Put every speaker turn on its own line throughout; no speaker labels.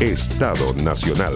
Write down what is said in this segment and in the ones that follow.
Estado Nacional.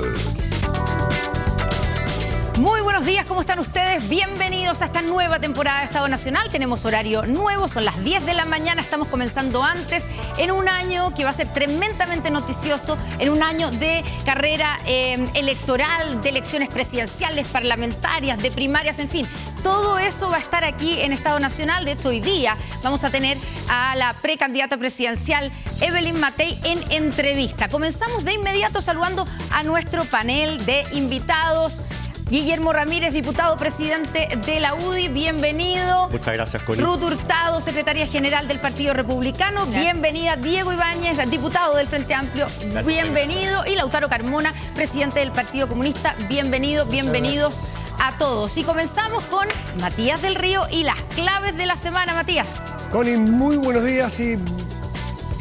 Muy buenos días, ¿cómo están ustedes? Bienvenidos a esta nueva temporada de Estado Nacional. Tenemos horario nuevo, son las 10 de la mañana, estamos comenzando antes, en un año que va a ser tremendamente noticioso, en un año de carrera electoral, de elecciones presidenciales, parlamentarias, de primarias, en fin. Todo eso va a estar aquí en Estado Nacional. De hecho, hoy día vamos a tener a la precandidata presidencial Evelyn Matei en entrevista. Comenzamos de inmediato saludando a nuestro panel de invitados. Guillermo Ramírez, diputado presidente de la UDI, bienvenido.
Muchas gracias, Connie.
Ruth Hurtado, secretaria general del Partido Republicano. Gracias. Bienvenida. Diego Ibáñez, diputado del Frente Amplio. Gracias, bienvenido. Gracias. Y Lautaro Carmona, presidente del Partido Comunista. Bienvenido, bienvenidos a todos. Y comenzamos con Matías del Río y las claves de la semana, Matías.
Connie, muy buenos días y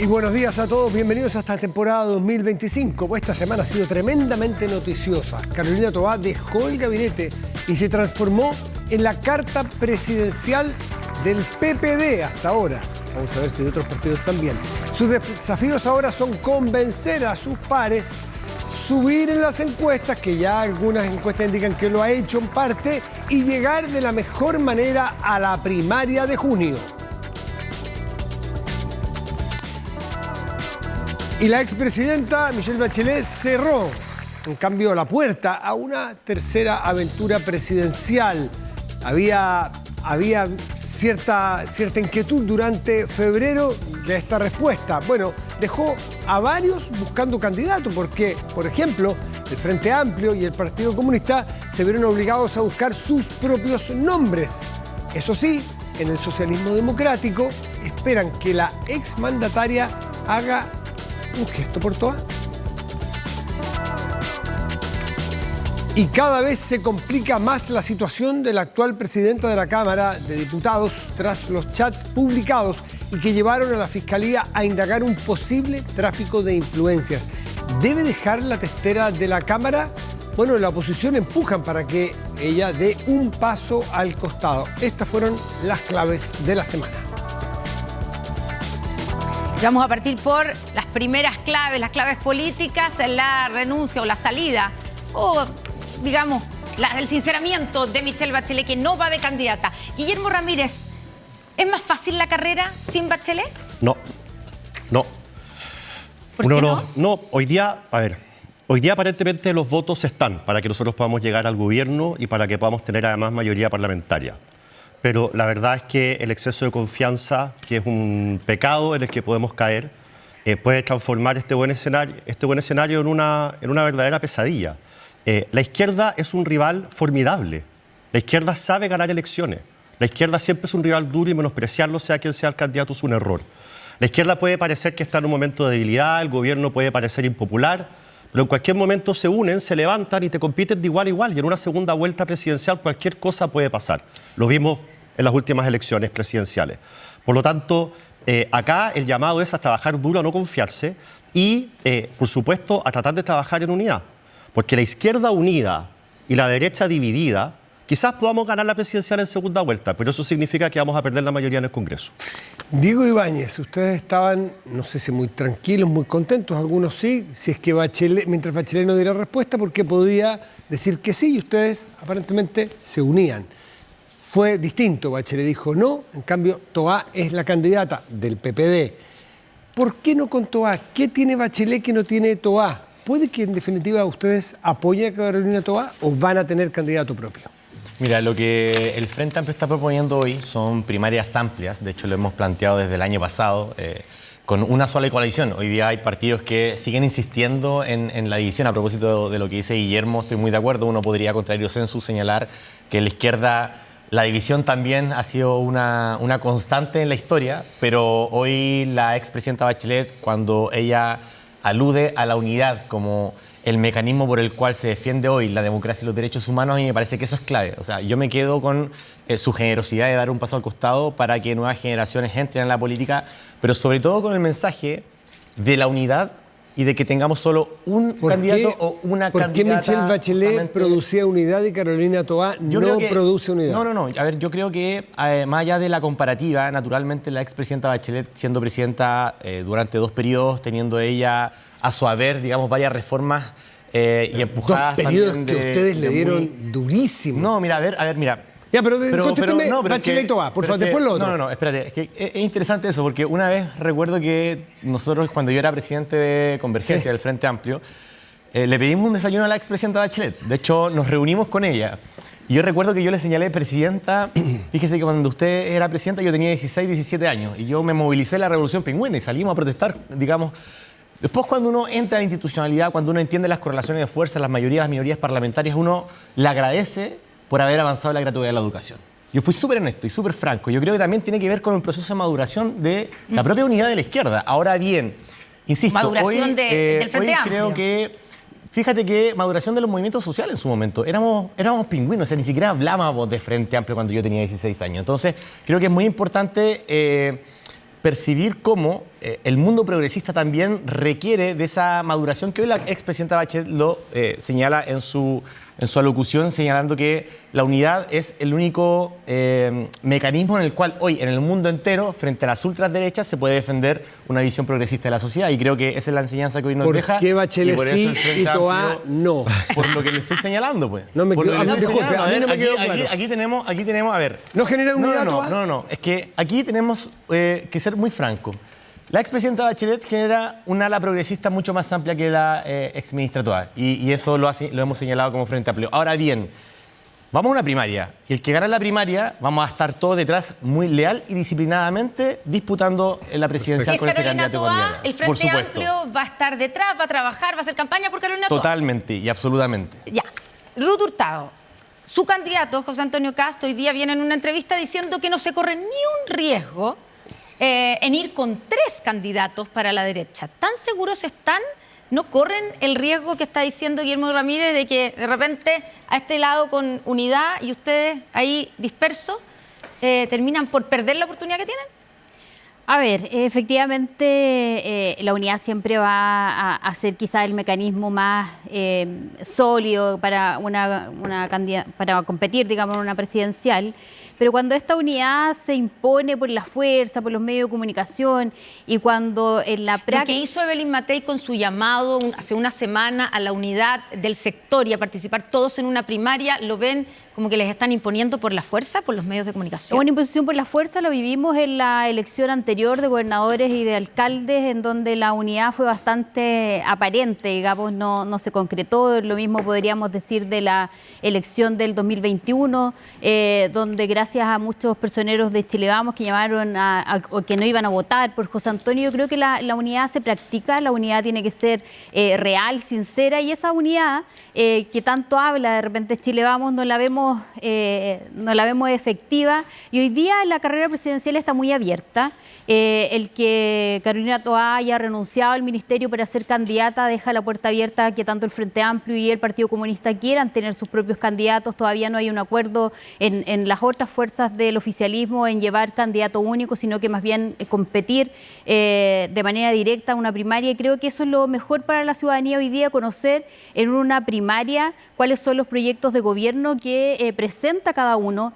buenos días a todos. Bienvenidos a esta temporada 2025. Pues esta semana ha sido tremendamente noticiosa. Carolina Toá dejó el gabinete y se transformó en la carta presidencial del PPD hasta ahora. Vamos a ver si de otros partidos también. Sus desafíos ahora son convencer a sus pares, subir en las encuestas, que ya algunas encuestas indican que lo ha hecho en parte, y llegar de la mejor manera a la primaria de junio. Y la expresidenta Michelle Bachelet cerró, en cambio, la puerta a una tercera aventura presidencial. Había cierta inquietud durante febrero de esta respuesta. Bueno, dejó a varios buscando candidato porque, por ejemplo, el Frente Amplio y el Partido Comunista se vieron obligados a buscar sus propios nombres. Eso sí, en el socialismo democrático esperan que la exmandataria haga un gesto por Toá. Y cada vez se complica más la situación de la actual presidenta de la Cámara de Diputados tras los chats publicados y que llevaron a la Fiscalía a indagar un posible tráfico de influencias. ¿Debe dejar la testera de la Cámara? Bueno, la oposición empujan para que ella dé un paso al costado. Estas fueron las claves de la semana.
Vamos a partir por las primeras claves, las claves políticas, la renuncia o la salida, o digamos, el sinceramiento de Michelle Bachelet, que no va de candidata. Guillermo Ramírez, ¿es más fácil la carrera sin Bachelet?
No.
¿Por qué no?
No, hoy día aparentemente los votos están para que nosotros podamos llegar al gobierno y para que podamos tener además mayoría parlamentaria. Pero la verdad es que el exceso de confianza, que es un pecado en el que podemos caer, puede transformar este buen escenario en una verdadera pesadilla. La izquierda es un rival formidable. La izquierda sabe ganar elecciones. La izquierda siempre es un rival duro y menospreciarlo, sea quien sea el candidato, es un error. La izquierda puede parecer que está en un momento de debilidad, el gobierno puede parecer impopular, pero en cualquier momento se unen, se levantan y te compiten de igual a igual. Y en una segunda vuelta presidencial cualquier cosa puede pasar. Lo vimos en las últimas elecciones presidenciales. Por lo tanto, acá el llamado es a trabajar duro, a no confiarse y, por supuesto, a tratar de trabajar en unidad. Porque la izquierda unida y la derecha dividida, quizás podamos ganar la presidencial en segunda vuelta, pero eso significa que vamos a perder la mayoría en el Congreso.
Diego Ibáñez, ustedes estaban, no sé si muy tranquilos, muy contentos, algunos sí, si es que Bachelet, mientras Bachelet no diera respuesta, porque podía decir que sí, y ustedes aparentemente se unían. Fue distinto, Bachelet dijo no, en cambio Toá es la candidata del PPD. ¿Por qué no con Toá? ¿Qué tiene Bachelet que no tiene Toá? ¿Puede que en definitiva ustedes apoyen a Carolina Toá o van a tener candidato propio?
Mira, lo que el Frente Amplio está proponiendo hoy son primarias amplias. De hecho, lo hemos planteado desde el año pasado con una sola coalición. Hoy día hay partidos que siguen insistiendo en la división. A propósito de lo que dice Guillermo, estoy muy de acuerdo. Uno podría, contrario sensu, señalar que en la izquierda la división también ha sido una constante en la historia, pero hoy la expresidenta Bachelet, cuando ella alude a la unidad como el mecanismo por el cual se defiende hoy la democracia y los derechos humanos, a mí me parece que eso es clave. O sea, yo me quedo con su generosidad de dar un paso al costado para que nuevas generaciones entren en la política, pero sobre todo con el mensaje de la unidad y de que tengamos solo un candidato o una
¿Por qué
candidata.
Michelle Bachelet
justamente.
producía unidad y Carolina Toá
Yo
no
creo que-
produce unidad?
No. A ver, yo creo que más allá de la comparativa, naturalmente la expresidenta Bachelet, siendo presidenta durante 2 periodos, teniendo ella a su haber, digamos, varias reformas y empujadas
Dos periodos
también
que ustedes le
de
dieron durísimo.
No, mira, a ver, mira.
Ya, pero contésteme,
pero es
Bachelet
que-
y Toá, por
pero
favor,
es que-
después lo otro.
No, espérate, es que es interesante eso, porque una vez recuerdo que nosotros, cuando yo era presidente de Convergencia,
Sí.
del Frente Amplio, le pedimos un desayuno a la expresidenta Bachelet. De hecho, nos reunimos con ella. Y yo recuerdo que yo le señalé, presidenta, fíjese que cuando usted era presidenta yo tenía 16, 17 años, y yo me movilicé en la Revolución Pingüina y salimos a protestar, digamos. Después, cuando uno entra en la institucionalidad, cuando uno entiende las correlaciones de fuerza, las mayorías, las minorías parlamentarias, uno le agradece por haber avanzado en la gratuidad de la educación. Yo fui súper honesto y súper franco. Yo creo que también tiene que ver con el proceso de maduración de la propia unidad de la izquierda. Ahora bien, insisto,
Maduración
hoy,
del Frente
hoy
Amplio.
creo que, fíjate que maduración de los movimientos sociales en su momento. Éramos pingüinos, o sea, ni siquiera hablábamos de Frente Amplio cuando yo tenía 16 años. Entonces, creo que es muy importante percibir cómo el mundo progresista también requiere de esa maduración que hoy la expresidenta Bachelet lo señala en su alocución, señalando que la unidad es el único mecanismo en el cual hoy en el mundo entero, frente a las ultraderechas, se puede defender una visión progresista de la sociedad. Y creo que esa es la enseñanza que hoy nos
¿Por
deja.
qué Bachelet
y por eso
sí
el Frente
y Toá
Amplio,
no?
Por lo que le estoy señalando, pues.
No me
Por
quedó-
lo que
a mí,
le estoy
disculpe,
señalando.
a mí no me
ver,
quedó claro.
Aquí tenemos, a ver.
¿No genera unidad, Toá?
No. Es que aquí tenemos que ser muy franco. La expresidenta Bachelet genera una ala progresista mucho más amplia que la exministra Toá. Y eso lo hemos señalado como Frente Amplio. Ahora bien, vamos a una primaria. Y el que gana la primaria, vamos a estar todos detrás muy leal y disciplinadamente disputando la
Si
presidencial
es
con ese
Carolina
candidato o
Toá,
candidata.
el
Por
Frente
supuesto.
Amplio va a estar detrás, va a trabajar, va a hacer campaña por Carolina Toá.
Totalmente y absolutamente.
Ya. Ruth Hurtado, su candidato, José Antonio Cast, hoy día viene en una entrevista diciendo que no se corre ni un riesgo en ir con 3 candidatos para la derecha. ¿Tan seguros están? ¿No corren el riesgo que está diciendo Guillermo Ramírez de que de repente a este lado con unidad y ustedes ahí dispersos terminan por perder la oportunidad que tienen?
A ver, efectivamente la unidad siempre va a ser quizá el mecanismo más sólido para para competir, digamos, en una presidencial. Pero cuando esta unidad se impone por la fuerza, por los medios de comunicación y cuando en la
Lo
práctica...
que hizo Evelyn Matei con su llamado hace una semana a la unidad del sector y a participar todos en una primaria, ¿lo ven como que les están imponiendo por la fuerza, por los medios de comunicación?
Una imposición por la fuerza lo vivimos en la elección anterior de gobernadores y de alcaldes, en donde la unidad fue bastante aparente, digamos, no se concretó. Lo mismo podríamos decir de la elección del 2021, donde gracias a muchos personeros de Chile Vamos que llamaron o que no iban a votar por José Antonio. Yo creo que la unidad se practica, la unidad tiene que ser real, sincera, y esa unidad que tanto habla de repente Chile Vamos no la vemos efectiva, y hoy día la carrera presidencial está muy abierta. El que Carolina Toá haya renunciado al ministerio para ser candidata deja la puerta abierta a que tanto el Frente Amplio y el Partido Comunista quieran tener sus propios candidatos. Todavía no hay un acuerdo en las otras fuerzas del oficialismo en llevar candidato único, sino que más bien competir de manera directa a una primaria. Y creo que eso es lo mejor para la ciudadanía hoy día, conocer en una primaria cuáles son los proyectos de gobierno que presenta cada uno.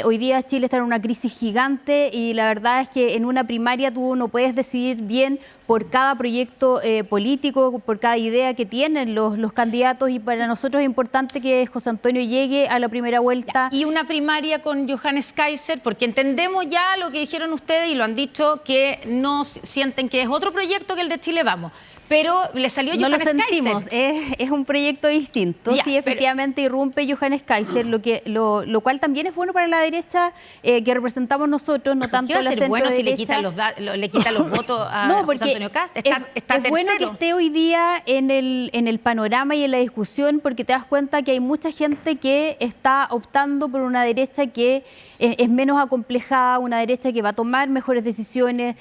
Hoy día Chile está en una crisis gigante y la verdad es que en una primaria tú no puedes decidir bien por cada proyecto político, por cada idea que tienen los candidatos, y para nosotros es importante que José Antonio llegue a la primera vuelta.
Y una primaria con Johannes Kaiser, porque entendemos ya lo que dijeron ustedes y lo han dicho, que no sienten que es otro proyecto que el de Chile Vamos. Pero le salió
No lo
Johannes
sentimos,
Kaiser.
es un proyecto distinto.
Ya,
Sí, efectivamente irrumpe Johannes Kaiser, lo cual también es bueno para la derecha que representamos nosotros, no tanto
¿Qué va a
la
ser bueno si le
centroderecha.
quita los votos a
No,
José
porque
Antonio Cast?
es
Está
bueno que
tercero.
esté hoy día en el panorama y en la discusión, porque te das cuenta que hay mucha gente que está optando por una derecha que es menos acomplejada, una derecha que va a tomar mejores decisiones.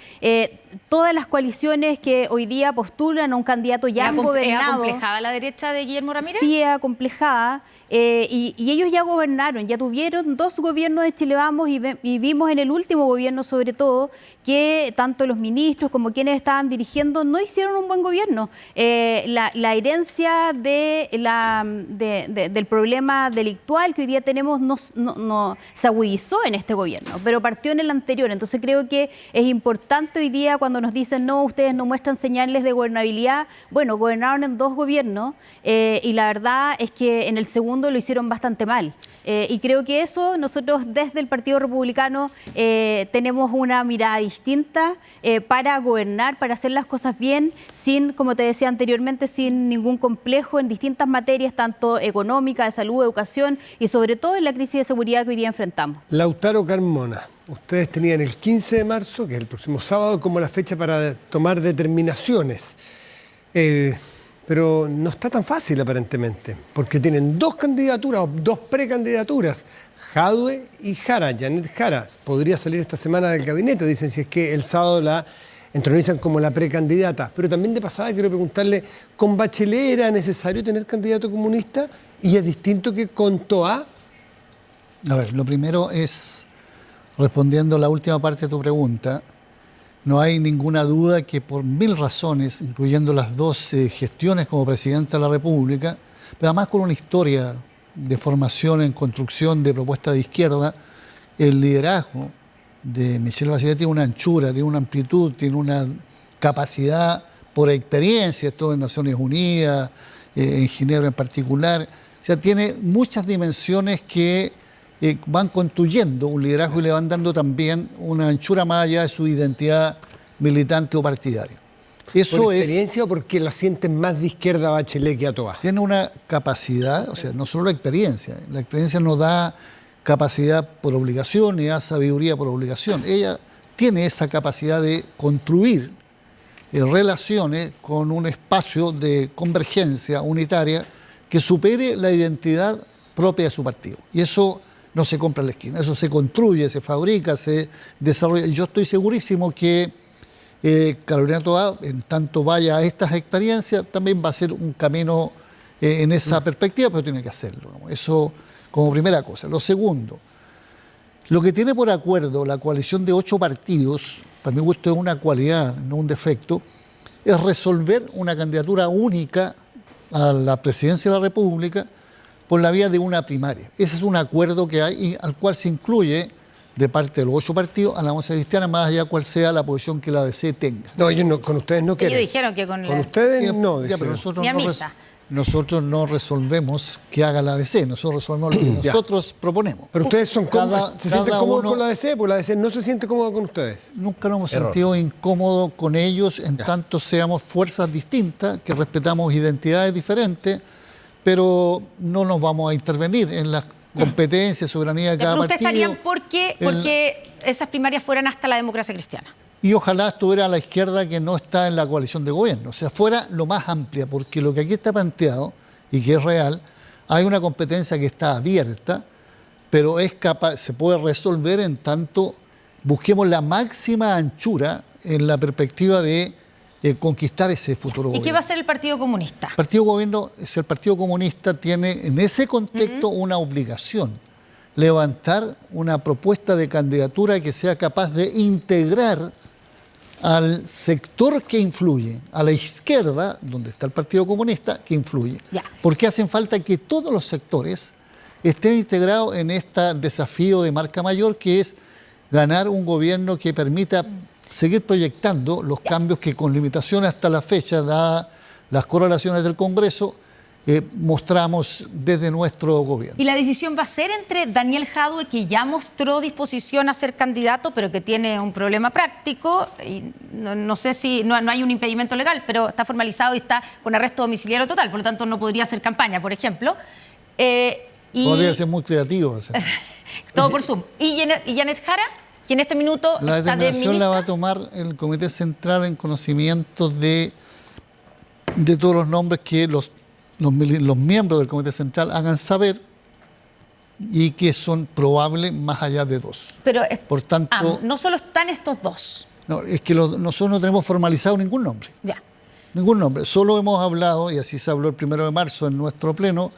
Todas las coaliciones que hoy día postulan postulan a un candidato ya han gobernado.
¿Es acomplejada la derecha de Guillermo Ramírez?
Sí, es acomplejada. Y ellos ya gobernaron, ya tuvieron 2 gobiernos de Chile Vamos y vimos en el último gobierno sobre todo que tanto los ministros como quienes estaban dirigiendo no hicieron un buen gobierno. La herencia del problema delictual que hoy día tenemos no se agudizó en este gobierno, pero partió en el anterior. Entonces creo que es importante hoy día cuando nos dicen no, ustedes no muestran señales de gobernabilidad. Bueno, gobernaron en 2 gobiernos y la verdad es que en el segundo lo hicieron bastante mal. Y creo que eso nosotros desde el Partido Republicano tenemos una mirada distinta para gobernar, para hacer las cosas bien, sin, como te decía anteriormente, sin ningún complejo en distintas materias, tanto económica, de salud, educación y sobre todo en la crisis de seguridad que hoy día enfrentamos.
Lautaro Carmona, ustedes tenían el 15 de marzo, que es el próximo sábado, como la fecha para tomar determinaciones. Pero no está tan fácil aparentemente, porque tienen 2 candidaturas, o 2 precandidaturas, Jadwe y Jara. Janet Jara podría salir esta semana del gabinete, dicen, si es que el sábado la entronizan como la precandidata. Pero también de pasada quiero preguntarle, ¿con Bachelet era necesario tener candidato comunista? ¿Y es distinto que con Toá?
A ver, lo primero es, respondiendo a la última parte de tu pregunta, no hay ninguna duda que por 1000 razones, incluyendo las 2 gestiones como presidente de la República, pero además con una historia de formación en construcción de propuestas de izquierda, el liderazgo de Michelle Bachelet tiene una anchura, tiene una amplitud, tiene una capacidad por experiencia, esto en Naciones Unidas, en Ginebra en particular. O sea, tiene muchas dimensiones que van construyendo un liderazgo y le van dando también una anchura más allá de su identidad militante o partidaria. Eso
¿por experiencia o porque lo sienten más de izquierda a Bachelet que a Toá?
Tiene una capacidad, o sea, no solo la experiencia nos da capacidad por obligación y da sabiduría por obligación. Ella tiene esa capacidad de construir relaciones con un espacio de convergencia unitaria que supere la identidad propia de su partido. Y eso no se compra en la esquina, eso se construye, se fabrica, se desarrolla. Yo estoy segurísimo que Carolina Toá, en tanto vaya a estas experiencias, también va a ser un camino en esa perspectiva, pero tiene que hacerlo. Eso como primera cosa. Lo segundo, lo que tiene por acuerdo la coalición de 8 partidos, para mi gusto es una cualidad, no un defecto, es resolver una candidatura única a la presidencia de la República por la vía de una primaria. Ese es un acuerdo que hay y al cual se incluye de parte de los 8 partidos a la Democracia Cristiana, más allá cual sea la posición que la DC tenga.
No, ellos no, con ustedes no quieren.
Ellos dijeron que con
ustedes no.
Ya, pero nosotros
ni a misa.
Nosotros no resolvemos que haga la DC, nosotros resolvemos lo que nosotros proponemos.
Pero ustedes son se sienten cómodos con la DC, porque la DC no se siente cómoda con ustedes.
Nunca nos hemos sentido incómodos con ellos, en tanto seamos fuerzas distintas, que respetamos identidades diferentes, pero no nos vamos a intervenir en las competencias, soberanía de cada
partido. ¿Ustedes estarían porque esas primarias fueran hasta la Democracia Cristiana?
Y ojalá estuviera a la izquierda que no está en la coalición de gobierno, o sea, fuera lo más amplia, porque lo que aquí está planteado y que es real, hay una competencia que está abierta, pero es capaz, se puede resolver en tanto busquemos la máxima anchura en la perspectiva de conquistar ese futuro gobierno.
¿Y qué va a hacer el Partido Comunista?
El Partido Comunista tiene en ese contexto una obligación, levantar una propuesta de candidatura que sea capaz de integrar al sector que influye, a la izquierda, donde está el Partido Comunista, que influye.
Ya.
Porque hacen falta que todos los sectores estén integrados en este desafío de marca mayor, que es ganar un gobierno que permita seguir proyectando los cambios que con limitaciones hasta la fecha, dadas las correlaciones del Congreso, mostramos desde nuestro gobierno.
Y la decisión va a ser entre Daniel Jadwe, que ya mostró disposición a ser candidato, pero que tiene un problema práctico, y no sé si no hay un impedimento legal, pero está formalizado y está con arresto domiciliario total, por lo tanto no podría hacer campaña, por ejemplo.
Podría ser muy creativo. O sea.
Todo por Zoom. ¿Y Janet Jara? Que en este minuto
la
está de
determinación
ministra.
la va a tomar el Comité Central en conocimiento de todos los nombres que los miembros del Comité Central hagan saber y que son probables más allá de 2.
Pero
por tanto,
no solo están estos 2.
No, es que nosotros no tenemos formalizado ningún nombre.
Ya.
Ningún nombre. Solo hemos hablado, y así se habló el 1 de marzo en nuestro pleno,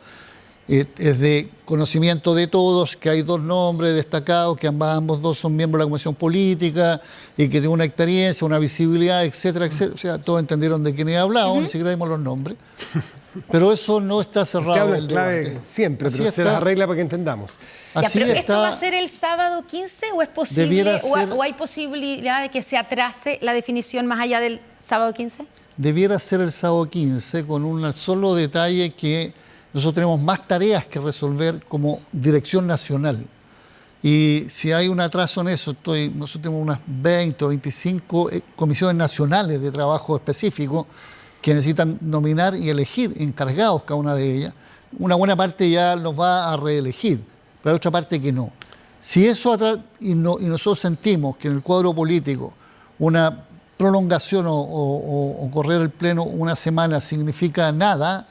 es de conocimiento de todos, que hay 2 nombres destacados, que ambos dos son miembros de la Comisión Política y que tienen una experiencia, una visibilidad, etcétera, etcétera. O sea, todos entendieron de quién he hablado, ni siquiera dimos los nombres. Pero eso no está cerrado.
Usted habla
el
clave
debate.
siempre,
Así
pero se
está.
las arregla para que entendamos.
Así
pero
está.
¿esto va a ser el sábado 15 o es posible
Debiera ser-
o hay posibilidad de que se atrase la definición más allá del sábado 15?
Debiera ser el sábado 15 con un solo detalle, que nosotros tenemos más tareas que resolver como dirección nacional. Y si hay un atraso en eso, nosotros tenemos unas 20 o 25 comisiones nacionales de trabajo específico que necesitan nominar y elegir encargados cada una de ellas. Una buena parte ya los va a reelegir, pero hay otra parte que no. Si eso y nosotros sentimos que en el cuadro político una prolongación o correr el pleno una semana significa nada,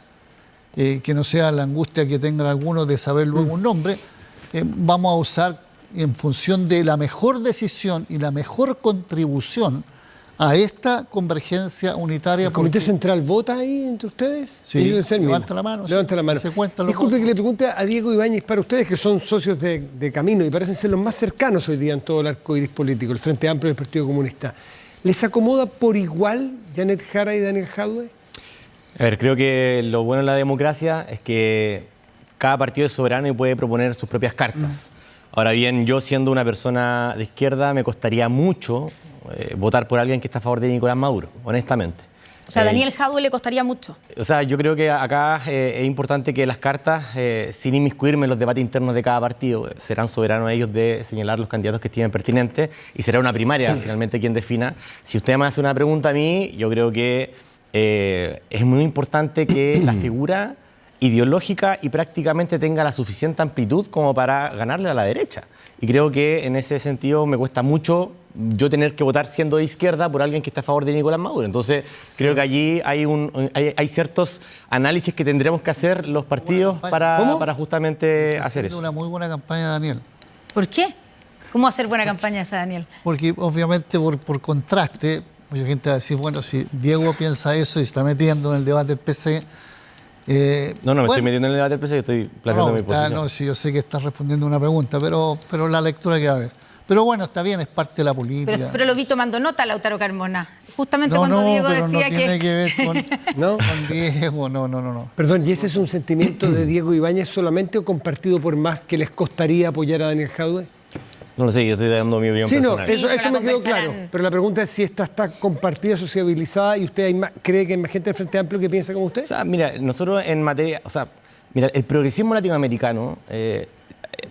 que no sea la angustia que tengan algunos de saber luego un nombre, vamos a usar en función de la mejor decisión y la mejor contribución a esta convergencia unitaria.
¿El Comité
porque-
Central vota ahí entre ustedes?
Sí,
Ellos deben
levanta
mismos.
la mano,
Levanta
sí.
la mano.
Se cuentan los
Disculpe
votos.
que le pregunte a Diego Ibáñez, para ustedes que son socios de camino y parecen ser los más cercanos hoy día en todo el arco iris político, el Frente Amplio y el Partido Comunista, ¿les acomoda por igual Janet Jara y Daniel Jadue?
A ver, creo que lo bueno de la democracia es que cada partido es soberano y puede proponer sus propias cartas. Ahora bien, yo siendo una persona de izquierda me costaría mucho votar por alguien que está a favor de Nicolás Maduro, honestamente.
O sea, a Daniel Jadue le costaría mucho.
O sea, yo creo que acá es importante que las cartas, sin inmiscuirme en los debates internos de cada partido, serán soberanos ellos de señalar los candidatos que estimen pertinentes y será una primaria finalmente quien defina. Si usted me hace una pregunta a mí, yo creo que es muy importante que la figura ideológica y prácticamente tenga la suficiente amplitud como para ganarle a la derecha. Y creo que en ese sentido me cuesta mucho yo tener que votar siendo de izquierda por alguien que está a favor de Nicolás Maduro. Entonces, creo que allí hay ciertos análisis que tendremos que hacer los partidos para justamente hacer eso.
Una muy buena campaña, Daniel.
¿Por qué? ¿Cómo hacer buena campaña esa, Daniel?
Porque obviamente por contraste, mucha gente va a decir, bueno, si Diego piensa eso y está metiendo en el debate del PC...
No, me
bueno,
estoy metiendo en el debate del PC, yo estoy planteando mi posición.
No, sí, yo sé que estás respondiendo una pregunta, pero la lectura que va a haber. Pero bueno, está bien, es parte de la política.
Pero lo vi tomando nota, Lautaro Carmona. Justamente
no,
cuando Diego
pero
decía
no tiene que ver con,
¿No?
con Diego, no.
Perdón, ¿y ese es un sentimiento de Diego Ibáñez solamente o compartido por más que les costaría apoyar a Daniel Jadue?
No lo sé, yo estoy dando mi opinión
Sí, no,
personal.
eso
pero
me
la
quedó
conversarán.
claro. Pero la pregunta es si esta está compartida, sociabilizada y usted cree que hay más gente del Frente Amplio que piensa como usted.
O sea, mira, nosotros en materia, el progresismo latinoamericano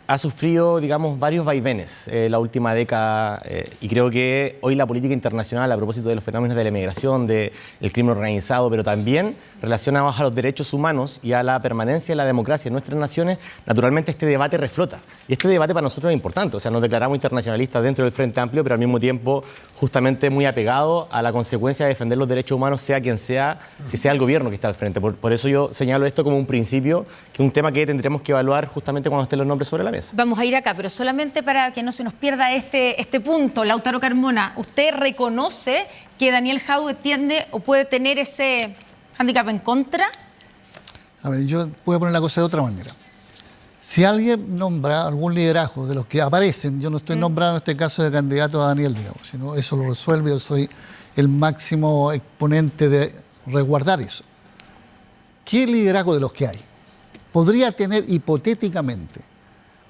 ha sufrido, digamos, varios vaivenes la última década y creo que hoy la política internacional, a propósito de los fenómenos de la emigración, del crimen organizado, pero también relacionados a los derechos humanos y a la permanencia de la democracia en nuestras naciones, naturalmente este debate reflota. Y este debate para nosotros es importante, o sea, nos declaramos internacionalistas dentro del Frente Amplio, pero al mismo tiempo justamente muy apegados a la consecuencia de defender los derechos humanos, sea quien sea, que sea el gobierno que está al frente. Por eso yo señalo esto como un principio, que es un tema que tendremos que evaluar justamente cuando estén los nombres sobre la mesa.
Vamos a ir acá, pero solamente para que no se nos pierda este punto. Lautaro Carmona, ¿usted reconoce que Daniel Jadue tiende o puede tener ese hándicap en contra?
A ver, yo voy a poner la cosa de otra manera. Si alguien nombra algún liderazgo de los que aparecen, yo no estoy nombrando en este caso de candidato a Daniel, digamos, sino eso lo resuelve, yo soy el máximo exponente de resguardar eso. ¿Qué liderazgo de los que hay podría tener hipotéticamente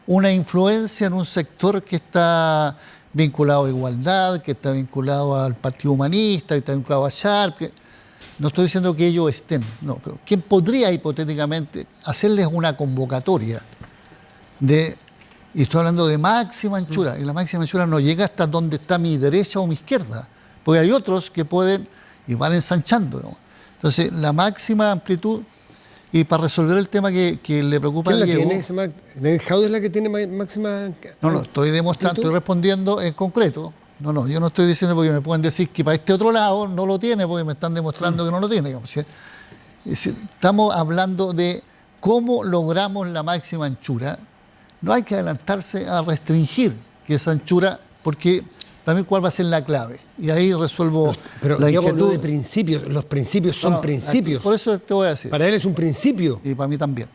una influencia en un sector que está vinculado a Igualdad, que está vinculado al Partido Humanista, que está vinculado a Sharp? No estoy diciendo que ellos estén, no, pero ¿quién podría hipotéticamente hacerles una convocatoria y estoy hablando de máxima anchura, y la máxima anchura no llega hasta donde está mi derecha o mi izquierda, porque hay otros que pueden y van ensanchando, ¿no? Entonces, la máxima amplitud, y para resolver el tema que le preocupa a
¿Quién la
Diego...
tiene? ¿Daniel Jadue es la que tiene máxima?
No, estoy demostrando, estoy respondiendo en concreto. No, yo no estoy diciendo porque me pueden decir que para este otro lado no lo tiene, porque me están demostrando que no lo tiene. Digamos, ¿sí? Estamos hablando de cómo logramos la máxima anchura. No hay que adelantarse a restringir que esa anchura, porque Para mí, ¿cuál va a ser la clave? Y ahí resuelvo
Pero
la
Diego habló
inquietud.
de principios. Los principios son
No,
principios.
Por eso te voy a decir.
Para él es un principio
Y para mí también.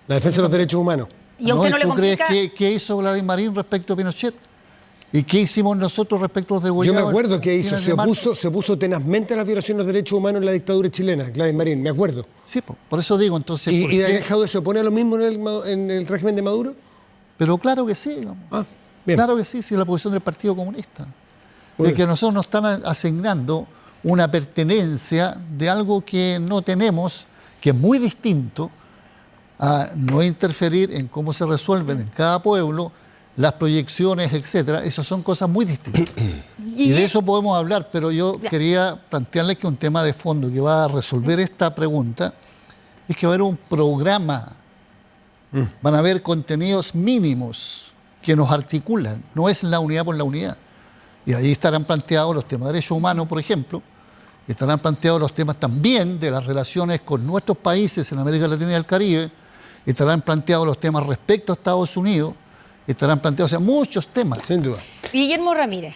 la defensa de los derechos humanos.
¿Y a usted no le
¿Tú
complica?
crees qué hizo Gladys Marín respecto a Pinochet? ¿Y qué hicimos nosotros respecto a los
Yo
degollados?
me acuerdo que
el
hizo,
15 de marzo?
se opuso tenazmente a la violación de los derechos humanos en la dictadura chilena, Gladys Marín, me acuerdo.
Sí, por eso digo, entonces... ¿por
¿Y
qué?
Daniel Jadue se opone a lo mismo en el régimen de Maduro?
Pero claro que sí. Digamos.
Ah, bien.
Claro que sí, sí, es la posición del Partido Comunista.
Muy
De
bien.
que nosotros nos están asignando una pertenencia de algo que no tenemos, que es muy distinto a no interferir en cómo se resuelven en cada pueblo las proyecciones, etcétera. Esas son cosas muy distintas. Y de eso podemos hablar, pero yo quería plantearles que un tema de fondo que va a resolver esta pregunta es que va a haber un programa. Van a haber contenidos mínimos que nos articulan, no es la unidad por la unidad. Y ahí estarán planteados los temas de derechos humanos, por ejemplo, y estarán planteados los temas también de las relaciones con nuestros países en América Latina y el Caribe, estarán planteados los temas respecto a Estados Unidos, estarán planteados, o sea, muchos temas.
Sin duda.
Guillermo Ramírez,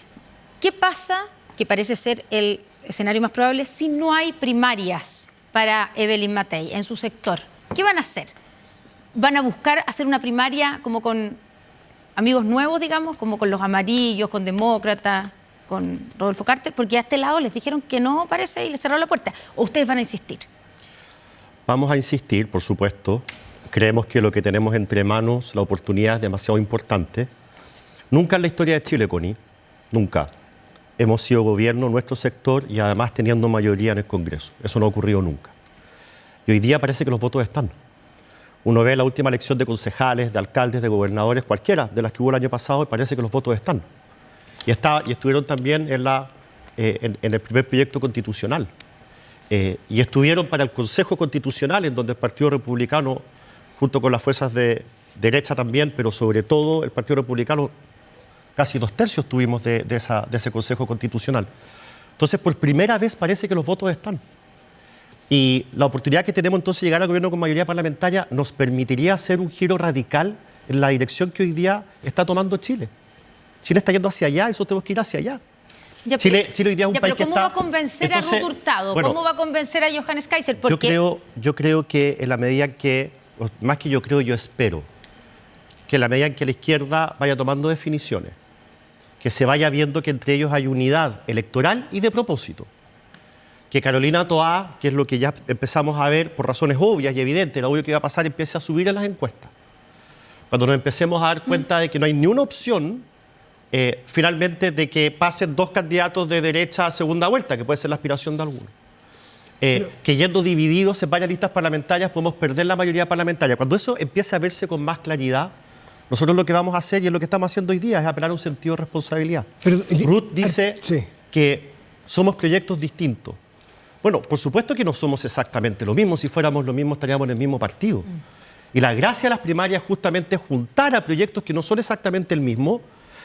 ¿qué pasa, que parece ser el escenario más probable, si no hay primarias para Evelyn Matei en su sector? ¿Qué van a hacer? ¿Van a buscar hacer una primaria como con amigos nuevos, digamos, como con los amarillos, con demócratas, con Rodolfo Carter? Porque a este lado les dijeron que no, parece, y les cerraron la puerta. ¿O ustedes van a insistir?
Vamos a insistir, por supuesto. Creemos que lo que tenemos entre manos, la oportunidad es demasiado importante. Nunca en la historia de Chile, Connie, nunca hemos sido gobierno, nuestro sector, y además teniendo mayoría en el Congreso. Eso no ha ocurrido nunca. Y hoy día parece que los votos están. Uno ve la última elección de concejales, de alcaldes, de gobernadores, cualquiera de las que hubo el año pasado, y parece que los votos están. Y estuvieron también en el primer proyecto constitucional. Y estuvieron para el Consejo Constitucional, en donde el Partido Republicano, junto con las fuerzas de derecha también, pero sobre todo el Partido Republicano, casi 2/3 tuvimos de ese Consejo Constitucional. Entonces, por primera vez parece que los votos están. Y la oportunidad que tenemos entonces de llegar al gobierno con mayoría parlamentaria nos permitiría hacer un giro radical en la dirección que hoy día está tomando Chile. Chile está yendo hacia allá y nosotros tenemos que ir hacia allá.
Ya,
Chile hoy día es un
ya,
país
pero
que
¿cómo
está...
va a convencer
Entonces,
a Ruth Hurtado?
bueno,
¿Cómo va a convencer a Johannes Kaiser? Porque
yo creo que en la medida en que, más que yo creo, yo espero, que en la medida en que la izquierda vaya tomando definiciones, que se vaya viendo que entre ellos hay unidad electoral y de propósito. Que Carolina Toá, que es lo que ya empezamos a ver por razones obvias y evidentes, lo obvio que va a pasar, empiece a subir en las encuestas. Cuando nos empecemos a dar cuenta de que no hay ni una opción, finalmente, de que pasen 2 candidatos de derecha a segunda vuelta, que puede ser la aspiración de alguno. Que yendo divididos en varias listas parlamentarias podemos perder la mayoría parlamentaria. Cuando eso empiece a verse con más claridad, nosotros lo que vamos a hacer, y es lo que estamos haciendo hoy día, es apelar a un sentido de responsabilidad.
Pero,
Ruth dice
sí.
que somos proyectos distintos. Bueno, por supuesto que no somos exactamente lo mismo. Si fuéramos lo mismo, estaríamos en el mismo partido. Y la gracia de las primarias justamente es juntar a proyectos que no son exactamente el mismo,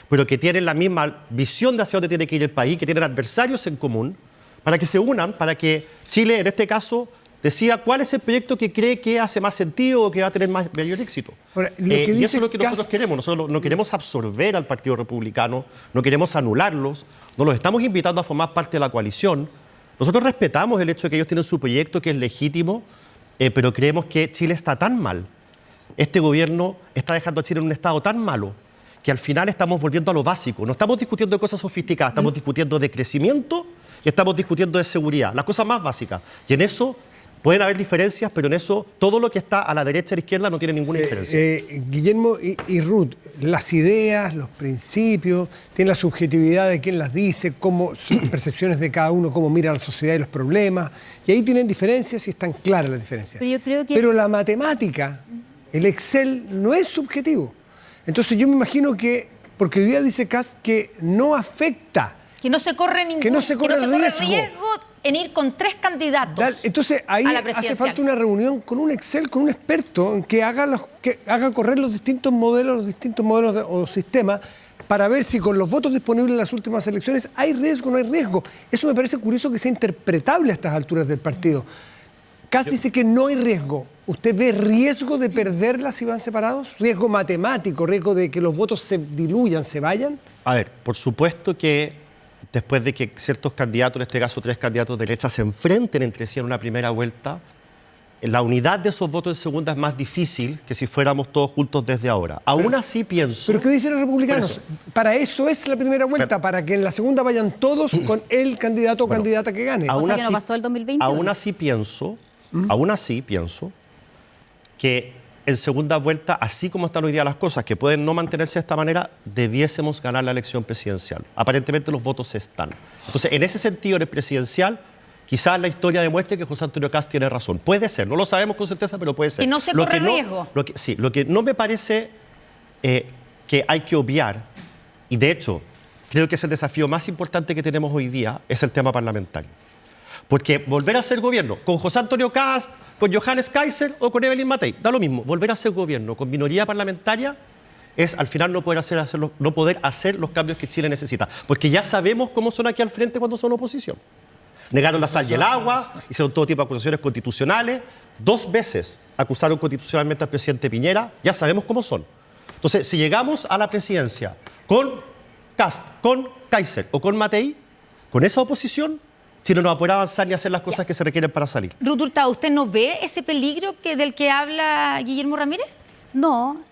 pero que tienen la misma visión de hacia dónde tiene que ir el país, que tienen adversarios en común, para que se unan, para que Chile, en este caso, decida cuál es el proyecto que cree que hace más sentido o que va a tener mayor éxito.
Ahora, lo que
Y
dice
eso es lo que nosotros
Kast-
queremos. Nosotros no queremos absorber al Partido Republicano, no queremos anularlos, no los estamos invitando a formar parte de la coalición. Nosotros respetamos el hecho de que ellos tienen su proyecto, que es legítimo, pero creemos que Chile está tan mal. Este gobierno está dejando a Chile en un estado tan malo que al final estamos volviendo a lo básico. No estamos discutiendo de cosas sofisticadas, estamos discutiendo de crecimiento y estamos discutiendo de seguridad, las cosas más básicas. Y en eso pueden haber diferencias, pero en eso todo lo que está a la derecha y a la izquierda no tiene ninguna diferencia.
Guillermo y Ruth, las ideas, los principios, tienen la subjetividad de quién las dice, cómo son las percepciones de cada uno, cómo mira la sociedad y los problemas. Y ahí tienen diferencias y están claras las diferencias.
Pero yo creo que-
Pero la matemática, el Excel, no es subjetivo. Entonces yo me imagino que, porque hoy día dice Kast que no afecta.
que no se corre ningún
Que no se corre riesgo.
en ir con 3 candidatos.
Entonces ahí
a la
hace
presidencial.
falta una reunión con un Excel, con un experto que haga correr los distintos modelos o sistemas para ver si con los votos disponibles en las últimas elecciones hay riesgo o no hay riesgo. Eso me parece curioso que sea interpretable a estas alturas del partido. Kast dice que no hay riesgo. ¿Usted ve riesgo de perderlas si van separados? ¿Riesgo matemático? ¿Riesgo de que los votos se diluyan, se vayan?
A ver, por supuesto que después de que ciertos candidatos, en este caso 3 candidatos de derecha, se enfrenten entre sí en una primera vuelta, la unidad de esos votos en segunda es más difícil que si fuéramos todos juntos desde ahora. Aún así pienso...
¿Pero qué dicen los republicanos? Para eso es la primera vuelta,
Pero,
para que en la segunda vayan todos con el candidato o candidata que gane.
Aún que no pasó el 2021.
Aún así pienso que en segunda vuelta, así como están hoy día las cosas, que pueden no mantenerse de esta manera, debiésemos ganar la elección presidencial. Aparentemente los votos están. Entonces, en ese sentido, en el presidencial, quizás la historia demuestre que José Antonio Kast tiene razón. Puede ser, no lo sabemos con certeza, pero puede ser.
Y no se corre riesgo.
Lo que no me parece que hay que obviar, y de hecho, creo que es el desafío más importante que tenemos hoy día, es el tema parlamentario. Porque volver a ser gobierno con José Antonio Kast, con Johannes Kaiser o con Evelyn Matei, da lo mismo. Volver a ser gobierno con minoría parlamentaria es al final no poder hacer los cambios que Chile necesita. Porque ya sabemos cómo son aquí al frente cuando son oposición. Negaron la sal y el agua, hicieron todo tipo de acusaciones constitucionales. 2 veces acusaron constitucionalmente al presidente Piñera. Ya sabemos cómo son. Entonces, si llegamos a la presidencia con Kast, con Kaiser o con Matei, con esa oposición, Chile no va a poder avanzar ni hacer las cosas que se requieren para salir.
Ruth Hurtado, ¿usted no ve ese peligro del que habla Guillermo Ramírez?
No,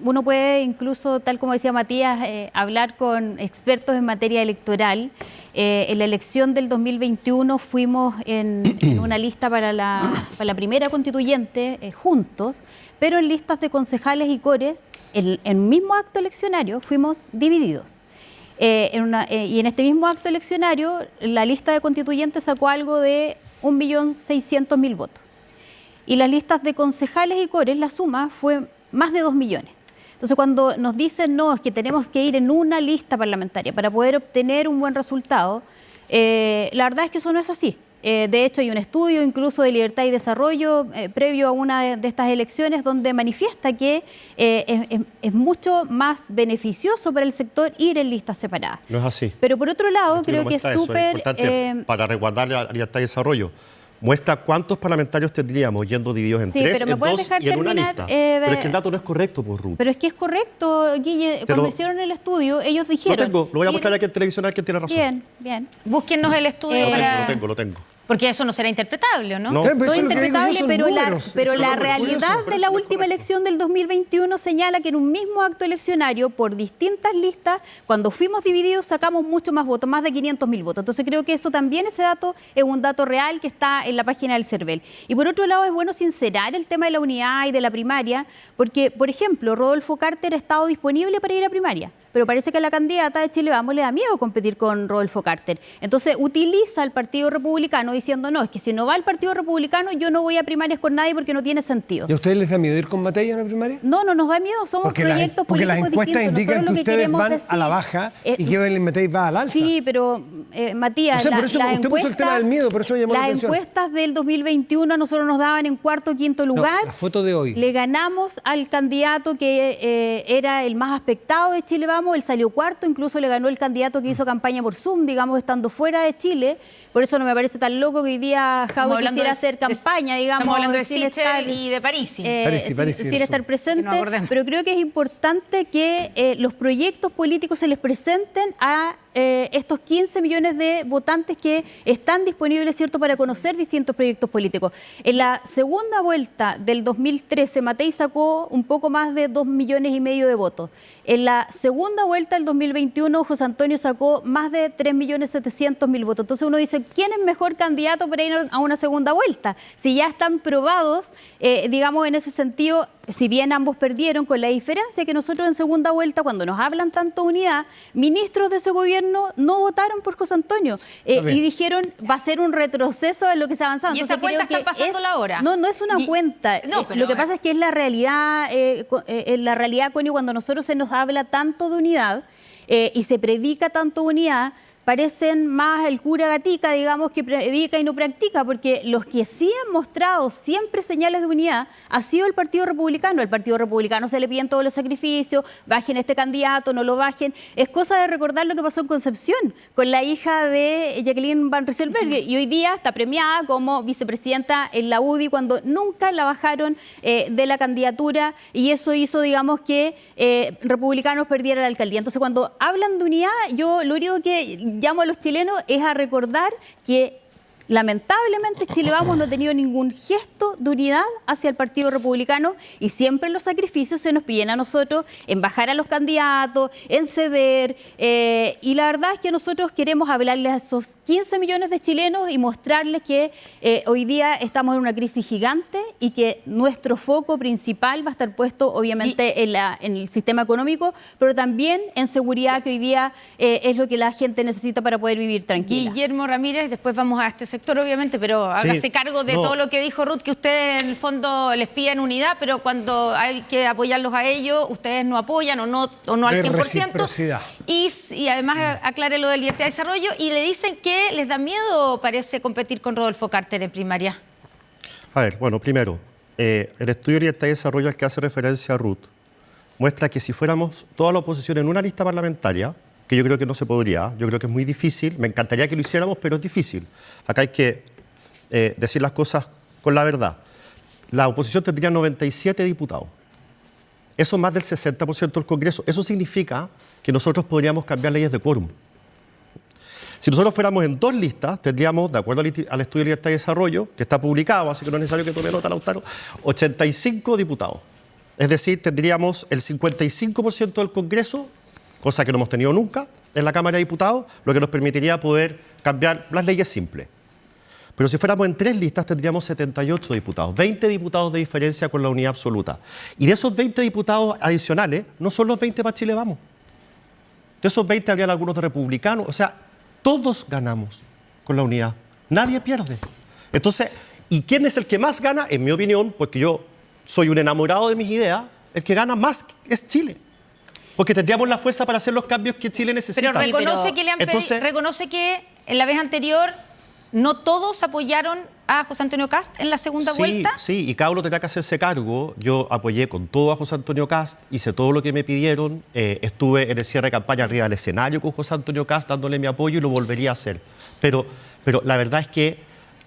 uno puede incluso, tal como decía Matías, hablar con expertos en materia electoral. En la elección del 2021 fuimos en una lista para la primera constituyente juntos, pero en listas de concejales y cores, en el mismo acto eleccionario, fuimos divididos. Y en este mismo acto eleccionario, la lista de constituyentes sacó algo de 1.600.000 votos. Y las listas de concejales y cores, la suma fue más de 2 millones. Entonces, cuando nos dicen, no, es que tenemos que ir en una lista parlamentaria para poder obtener un buen resultado, la verdad es que eso no es así. De hecho, hay un estudio incluso de Libertad y Desarrollo previo a una de estas elecciones donde manifiesta que es mucho más beneficioso para el sector ir en listas separadas.
No es así.
Pero por otro lado, creo que es súper...
importante para resguardar la Libertad y Desarrollo. Muestra cuántos parlamentarios tendríamos yendo divididos en 3, en 2 y en una lista. Pero es que el dato no es correcto, por Ruth.
Pero es que es correcto, Guille. Cuando hicieron el estudio, ellos dijeron...
Lo voy a mostrar aquí en televisión, que tiene razón.
Bien, bien.
Búsquennos el estudio para...
Lo tengo.
Porque eso no será interpretable, ¿no?
No.
Todo interpretable, pero la realidad de la última elección del 2021 señala que en un mismo acto eleccionario, por distintas listas, cuando fuimos divididos sacamos mucho más votos, más de 500.000 votos. Entonces creo que eso también, ese dato, es un dato real que está en la página del CERVEL. Y por otro lado, es bueno sincerar el tema de la unidad y de la primaria, porque, por ejemplo, Rodolfo Carter ha estado disponible para ir a primaria. Pero parece que a la candidata de Chile Vamos le da miedo competir con Rodolfo Carter. Entonces utiliza al Partido Republicano diciendo, no, es que si no va el Partido Republicano yo no voy a primarias con nadie porque no tiene sentido.
¿Y a ustedes les da miedo ir con Matei a una primaria?
No, no nos da miedo, somos proyectos
porque
políticos
las encuestas
distintos.
indican que ustedes van a la baja y que Evelyn Matei va al alza.
Sí, pero Matías,
por eso usted puso el tema del miedo, por eso me llamó la atención.
Las encuestas del 2021 a nosotros nos daban en 4º o 5º lugar.
La foto de hoy.
Le ganamos al candidato que era el más aspectado de Chile Vamos, él salió 4º, incluso le ganó el candidato que hizo campaña por Zoom, digamos, estando fuera de Chile. Por eso no me parece tan loco que hoy día Jaume quisiera hacer campaña, digamos.
Estamos hablando de
sin
Sichel y de Parisi.
Sin estar presente,
no
pero creo que es importante que los proyectos políticos se les presenten a estos 15 millones de votantes que están disponibles, ¿cierto?, para conocer distintos proyectos políticos. En la segunda vuelta del 2013, Matei sacó un poco más de 2,5 millones de votos. En la segunda vuelta del 2021, José Antonio sacó más de 3,700,000 votos. Entonces uno dice, ¿quién es mejor candidato para ir a una segunda vuelta? Si ya están probados, digamos, en ese sentido, si bien ambos perdieron, con la diferencia que nosotros en segunda vuelta, cuando nos hablan tanto de unidad, ministros de ese gobierno no votaron por José Antonio y dijeron, va a ser un retroceso de lo que se ha avanzado.
¿Y
entonces,
esa cuenta está pasando la hora?
No, no es una cuenta.
No, pero
lo que pasa es que es la realidad, Connie, cuando nosotros se nos habla tanto de unidad y se predica tanto unidad, parecen más el cura Gatica, digamos, que predica y no practica, porque los que sí han mostrado siempre señales de unidad ha sido el Partido Republicano. Al Partido Republicano se le piden todos los sacrificios, bajen este candidato, no lo bajen. Es cosa de recordar lo que pasó en Concepción con la hija de Jacqueline Van Rieselberghe, y hoy día está premiada como vicepresidenta en la UDI cuando nunca la bajaron de la candidatura, y eso hizo, digamos, que republicanos perdieran la alcaldía. Entonces, cuando hablan de unidad, yo lo único que llamo a los chilenos es a recordar que lamentablemente Chile Vamos no ha tenido ningún gesto de unidad hacia el Partido Republicano, y siempre los sacrificios se nos piden a nosotros en bajar a los candidatos, en ceder, y la verdad es que nosotros queremos hablarles a esos 15 millones de chilenos y mostrarles que hoy día estamos en una crisis gigante y que nuestro foco principal va a estar puesto obviamente en el sistema económico, pero también en seguridad, que hoy día es lo que la gente necesita para poder vivir tranquila.
Guillermo Ramírez, después vamos a este sector obviamente, pero hágase cargo de todo lo que dijo Ruth, que ustedes en el fondo les piden unidad, pero cuando hay que apoyarlos a ellos, ustedes no apoyan o no al 100%. Y además aclare lo de libertad de desarrollo, y le dicen que les da miedo, parece, competir con Rodolfo Carter en primaria.
A ver, bueno, primero, el estudio de libertad y desarrollo al que hace referencia a Ruth muestra que si fuéramos toda la oposición en una lista parlamentaria, que yo creo que no se podría, yo creo que es muy difícil, me encantaría que lo hiciéramos, pero es difícil. Acá hay que decir las cosas con la verdad. La oposición tendría 97 diputados. Eso es más del 60% del Congreso. Eso significa que nosotros podríamos cambiar leyes de quórum. Si nosotros fuéramos en 2 listas, tendríamos, de acuerdo al estudio de libertad y desarrollo, que está publicado, así que no es necesario que tome nota, Lautaro, 85 diputados. Es decir, tendríamos el 55% del Congreso, cosa que no hemos tenido nunca en la Cámara de Diputados, lo que nos permitiría poder cambiar las leyes simples. Pero si fuéramos en 3 listas, tendríamos 78 diputados, 20 diputados de diferencia con la unidad absoluta. Y de esos 20 diputados adicionales, no son los 20 para Chile Vamos. De esos 20 habrían algunos de republicanos. O sea, todos ganamos con la unidad. Nadie pierde. Entonces, ¿y quién es el que más gana? En mi opinión, porque yo soy un enamorado de mis ideas, el que gana más es Chile. Porque tendríamos la fuerza para hacer los cambios que Chile necesita.
Pero reconoce que le han pedido, reconoce que en la vez anterior no todos apoyaron a José Antonio Kast en la segunda vuelta.
Sí, y cada uno tendrá que hacerse cargo. Yo apoyé con todo a José Antonio Kast, hice todo lo que me pidieron, estuve en el cierre de campaña arriba del escenario con José Antonio Kast dándole mi apoyo, y lo volvería a hacer. Pero la verdad es que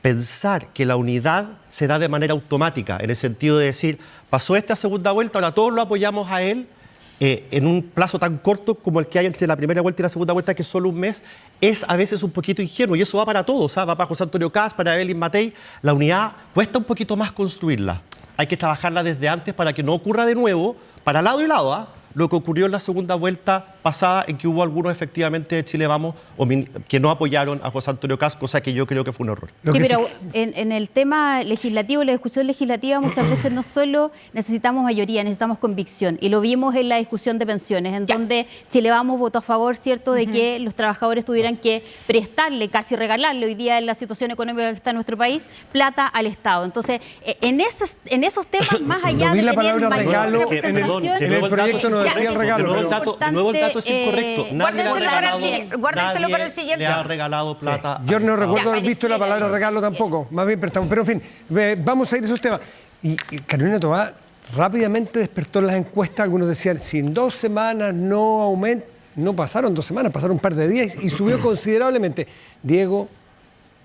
pensar que la unidad se da de manera automática, en el sentido de decir, pasó esta segunda vuelta, ahora todos lo apoyamos a él, en un plazo tan corto como el que hay entre la primera vuelta y la segunda vuelta, que es solo un mes, es a veces un poquito ingenuo. Y eso va para todos, va para José Antonio Kast, para Evelyn Matei. La unidad cuesta un poquito más construirla. Hay que trabajarla desde antes para que no ocurra de nuevo, para lado y lado, lo que ocurrió en la segunda vuelta pasada, en que hubo algunos efectivamente de Chile Vamos que no apoyaron a José Antonio Kast, cosa que yo creo que fue un error.
Sí, pero en el tema legislativo, la discusión legislativa, muchas veces no solo necesitamos mayoría, necesitamos convicción. Y lo vimos en la discusión de pensiones, en donde Chile Vamos votó a favor, ¿cierto?, de que los trabajadores tuvieran que prestarle, casi regalarle, hoy día en la situación económica que está en nuestro país, plata al Estado. Entonces, en esos temas, más allá de tener mayor representación,
en el proyecto no decía el regalo.
De nuevo el dato es incorrecto.
Guárdenselo para el siguiente.
Le ha regalado plata.
Sí. Yo no recuerdo haber visto la palabra regalo tampoco. Más bien prestamos. Pero en fin, vamos a ir a esos temas. Y Carolina Toá rápidamente despertó en las encuestas. Algunos decían, si en 2 semanas no aumenta, no pasaron 2 semanas, pasaron un par de días y subió considerablemente. Diego,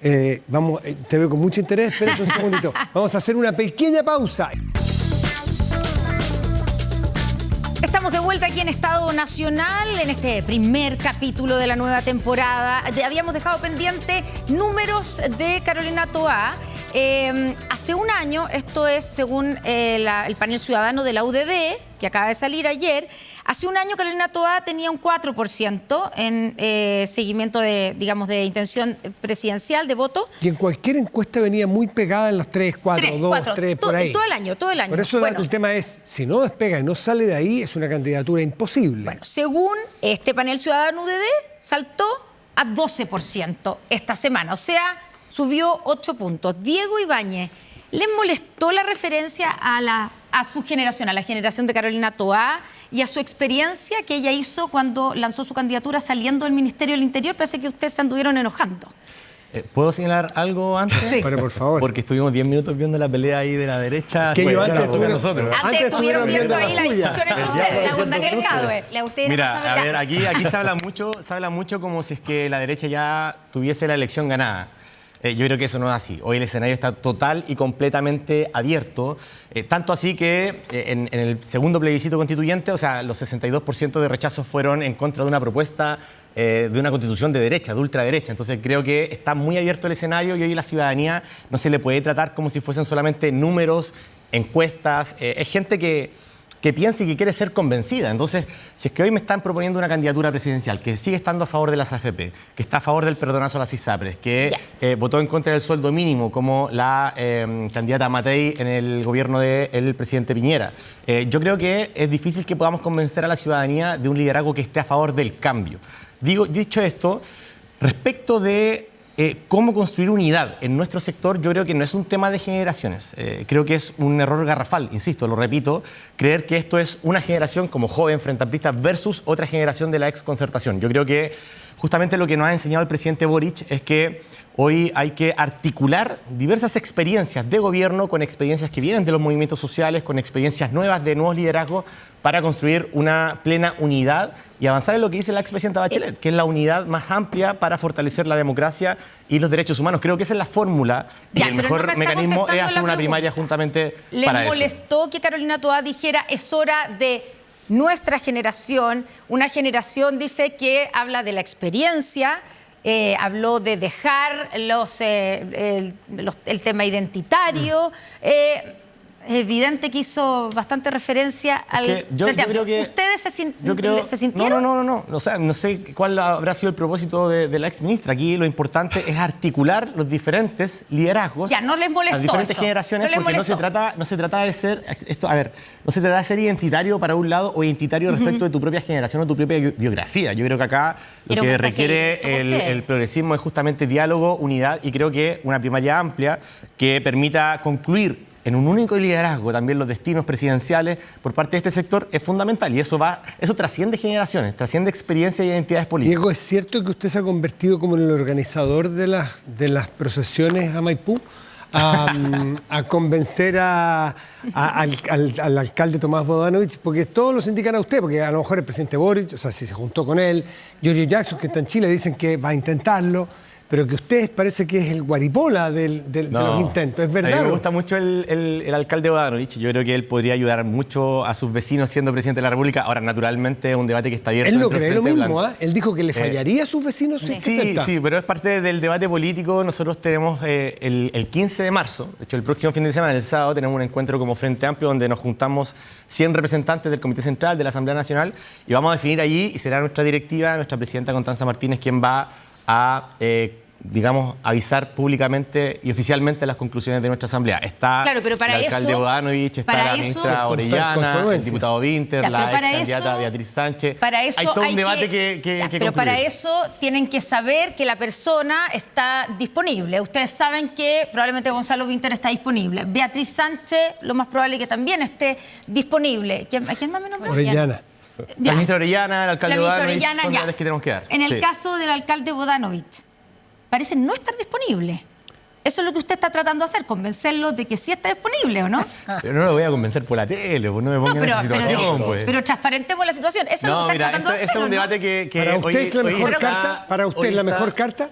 te veo con mucho interés, espérate un segundito. Vamos a hacer una pequeña pausa.
Estamos de vuelta aquí en Estado Nacional, en este primer capítulo de la nueva temporada. Habíamos dejado pendiente números de Carolina Toá. Hace un año, esto es según el panel ciudadano de la UDD, que acaba de salir ayer, hace un año Carolina Toá tenía un 4% en seguimiento de intención presidencial de voto.
Y en cualquier encuesta venía muy pegada en los 3, 4, 2, 3, por ahí.
Todo el año.
Por eso el tema es, si no despega y no sale de ahí, es una candidatura imposible.
Bueno, según este panel ciudadano UDD, saltó a 12% esta semana, o sea, subió 8 puntos. Diego Ibáñez, ¿les molestó la referencia a a su generación, a la generación de Carolina Toá y a su experiencia que ella hizo cuando lanzó su candidatura saliendo del Ministerio del Interior. Parece que ustedes se anduvieron enojando.
¿Puedo señalar algo antes?
Sí.
Pero por favor.
Porque estuvimos 10 minutos viendo la pelea ahí de la derecha.
Que ellos antes
estuvieron
estuvieron-
Antes estuvieron viendo ahí la
suya.
discusión entre ustedes, con Daniel Jadwe.
Mira, a ver, aquí se habla mucho como si es que la derecha ya tuviese la elección ganada. Yo creo que eso no es así. Hoy el escenario está total y completamente abierto. Tanto así que en el segundo plebiscito constituyente, o sea, los 62% de rechazos fueron en contra de una propuesta de una constitución de derecha, de ultraderecha. Entonces creo que está muy abierto el escenario y hoy la ciudadanía no se le puede tratar como si fuesen solamente números, encuestas. Es gente que piensa y que quiere ser convencida. Entonces, si es que hoy me están proponiendo una candidatura presidencial que sigue estando a favor de las AFP, que está a favor del perdonazo a las ISAPRES, que votó en contra del sueldo mínimo, como la candidata Matei en el gobierno del presidente Piñera, yo creo que es difícil que podamos convencer a la ciudadanía de un liderazgo que esté a favor del cambio. Dicho esto, respecto de cómo construir unidad en nuestro sector, yo creo que no es un tema de generaciones. Creo que es un error garrafal, insisto, lo repito, creer que esto es una generación como joven frente amplista versus otra generación de la exconcertación. Yo creo que justamente lo que nos ha enseñado el presidente Boric es que hoy hay que articular diversas experiencias de gobierno con experiencias que vienen de los movimientos sociales, con experiencias nuevas de nuevos liderazgos para construir una plena unidad y avanzar en lo que dice la expresidenta Bachelet, que es la unidad más amplia para fortalecer la democracia y los derechos humanos. Creo que esa es la fórmula y el mejor mecanismo es hacer una primaria juntamente para eso.
¿Les molestó que Carolina Toá dijera es hora de nuestra generación? Una generación, dice, que habla de la experiencia, habló de dejar el tema identitario. Es evidente que hizo bastante referencia al...
Yo creo que...
¿Ustedes se sintieron?
No. O sea, no sé cuál habrá sido el propósito de la exministra. Aquí lo importante es articular los diferentes liderazgos.
Ya, no les molestó
las diferentes
eso.
generaciones,
No les
porque no se trata de ser... Esto, a ver, no se trata de ser identitario para un lado o identitario respecto de tu propia generación o tu propia biografía. Yo creo que acá lo que requiere el progresismo es justamente diálogo, unidad, y creo que una primaria amplia que permita concluir en un único liderazgo también los destinos presidenciales por parte de este sector es fundamental. Y eso trasciende generaciones, trasciende experiencia y identidades políticas.
Diego, ¿es cierto que usted se ha convertido como en el organizador de las procesiones a Maipú? A convencer al alcalde Tomás Bodanovich, porque todos los indican a usted, porque a lo mejor el presidente Boric, o sea, si se juntó con él, Giorgio Jackson, que está en Chile, dicen que va a intentarlo, pero que usted parece que es el guaripola de los intentos, ¿es verdad?
A mí me gusta mucho el alcalde Bodanovich. Yo creo que él podría ayudar mucho a sus vecinos siendo presidente de la República. Ahora, naturalmente, es un debate que está abierto.
Él no cree lo mismo, ¿ah? Él dijo que le fallaría a sus vecinos si acepta.
Sí, pero es parte del debate político. Nosotros tenemos el 15 de marzo, de hecho el próximo fin de semana, el sábado, tenemos un encuentro como Frente Amplio donde nos juntamos 100 representantes del Comité Central, de la Asamblea Nacional, y vamos a definir allí, y será nuestra directiva, nuestra presidenta Constanza Martínez, quien va a avisar públicamente y oficialmente las conclusiones de nuestra asamblea. Está el alcalde Bodanovich, está la ministra Orellana, el diputado Winter, la ex candidata Beatriz Sánchez.
Hay todo un debate que pero para eso tienen que saber que la persona está disponible. Ustedes saben que probablemente Gonzalo Winter está disponible. Beatriz Sánchez, lo más probable que también esté disponible. ¿A quién más me nombró?
Orellana.
La ministra Orellana, el alcalde Bodanovich, son
ya.
las que tenemos que dar.
En el caso del alcalde Bodanovich, parece no estar disponible. Eso es lo que usted está tratando de hacer, convencerlo de que sí está disponible, ¿o no?
Pero no lo voy a convencer por la tele, pues no me pongan en esa situación.
Pero transparentemos la situación. Eso es lo que está tratando de hacer.
Eso es un debate que
¿Para usted es la mejor carta? ¿Para usted es la mejor carta?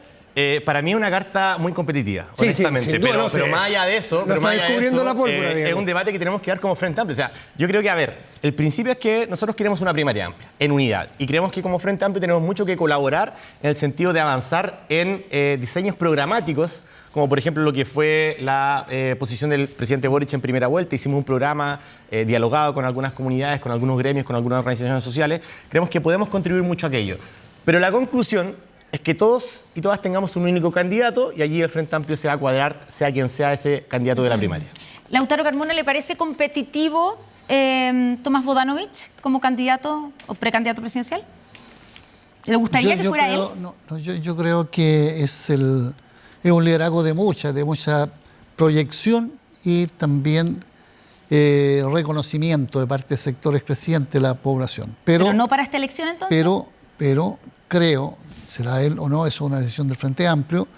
Para mí es una carta muy competitiva, honestamente.
Sí,
pero más allá de eso,
no está descubriendo la pólvora,
es un debate que tenemos que dar como Frente Amplio. O sea, yo creo que, a ver, el principio es que nosotros queremos una primaria amplia, en unidad. Y creemos que como Frente Amplio tenemos mucho que colaborar en el sentido de avanzar en diseños programáticos, como por ejemplo lo que fue la posición del presidente Boric en primera vuelta. Hicimos un programa dialogado con algunas comunidades, con algunos gremios, con algunas organizaciones sociales. Creemos que podemos contribuir mucho a aquello. Pero la conclusión es que todos y todas tengamos un único candidato y allí el Frente Amplio se va a cuadrar, sea quien sea ese candidato de la primaria.
Lautaro Carmona, ¿le parece competitivo Tomás Bodanovich como candidato o precandidato presidencial? ¿Le gustaría que fuera él?
Yo creo que es un liderazgo de mucha proyección y también reconocimiento de parte de sectores crecientes de la población.
Pero no para esta elección entonces.
Pero creo, será él o no, es una decisión del Frente Amplio,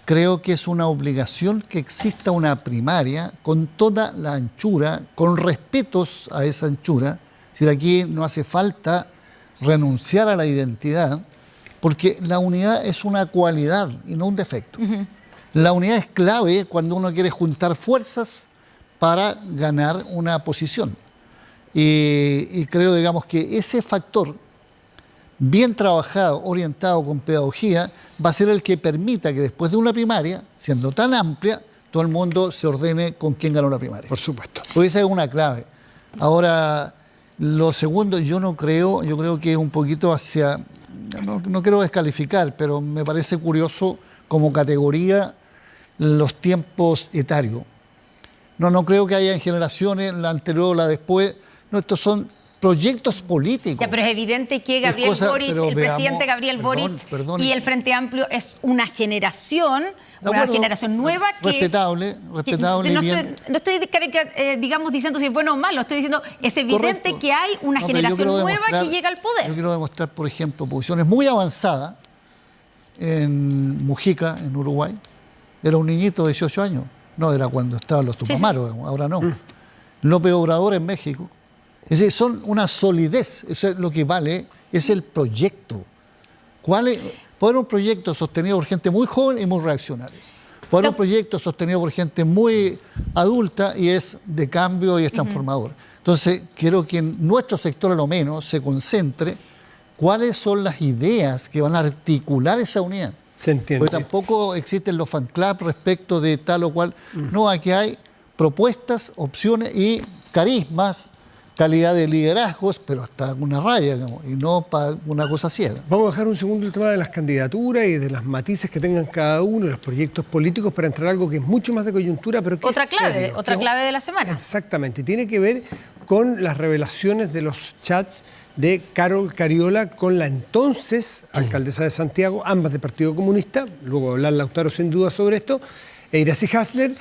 creo que es una obligación que exista una primaria con toda la anchura, con respetos a esa anchura. Es decir, aquí no hace falta renunciar a la identidad, porque la unidad es una cualidad y no un defecto. La unidad es clave cuando uno quiere juntar fuerzas para ganar una posición. Y creo, digamos, que ese factor, bien trabajado, orientado con pedagogía, va a ser el que permita que después de una primaria, siendo tan amplia, todo el mundo se ordene con quién ganó la primaria.
Por supuesto.
Porque esa es una clave. Ahora, lo segundo, yo creo que es un poquito hacia, no quiero descalificar, pero me parece curioso como categoría los tiempos etarios. No creo que haya en generaciones, la anterior o la después. No, estos son proyectos políticos.
Ya, pero es evidente que Gabriel Boric, el presidente Gabriel Boric y el Frente Amplio es una generación, nueva que...
Respetable, bien.
No estoy digamos, diciendo si es bueno o malo, estoy diciendo, es evidente
Correcto.
Que hay una generación nueva que llega al poder.
Yo quiero demostrar, por ejemplo, posiciones muy avanzadas en Mujica, en Uruguay. Era un niñito de 18 años. No, era cuando estaban los Tupamaros, sí. Ahora no. López Obrador en México. Es decir, son una solidez, eso es lo que vale, es el proyecto. ¿Cuál es? Puede haber un proyecto sostenido por gente muy joven y muy reaccionaria. Puede haber un proyecto sostenido por gente muy adulta y es de cambio y es transformador. Entonces, quiero que en nuestro sector a lo menos se concentre cuáles son las ideas que van a articular esa unidad.
Se entiende.
Porque tampoco existen los fan club respecto de tal o cual. No, aquí hay propuestas, opciones y carismas, calidad de liderazgos, pero hasta una raya, digamos, y no para una cosa ciega.
Vamos a dejar un segundo el tema de las candidaturas y de las matices que tengan cada uno de los proyectos políticos para entrar a algo que es mucho más de coyuntura, pero que
otra
es
clave,
serio,
otra clave de la semana.
Exactamente, tiene que ver con las revelaciones de los chats de Carol Cariola con la entonces alcaldesa de Santiago, ambas de Partido Comunista, luego hablar Lautaro sin duda sobre esto, e Iracy Hasler,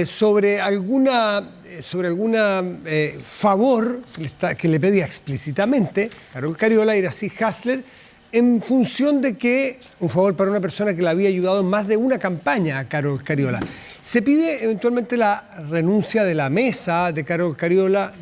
sobre alguna favor que le pedía explícitamente Carol Cariola a Iracy Hasler en función de que un favor para una persona que le había ayudado en más de una campaña a Carol Cariola. Se pide eventualmente la renuncia de la mesa de Carol Cariola.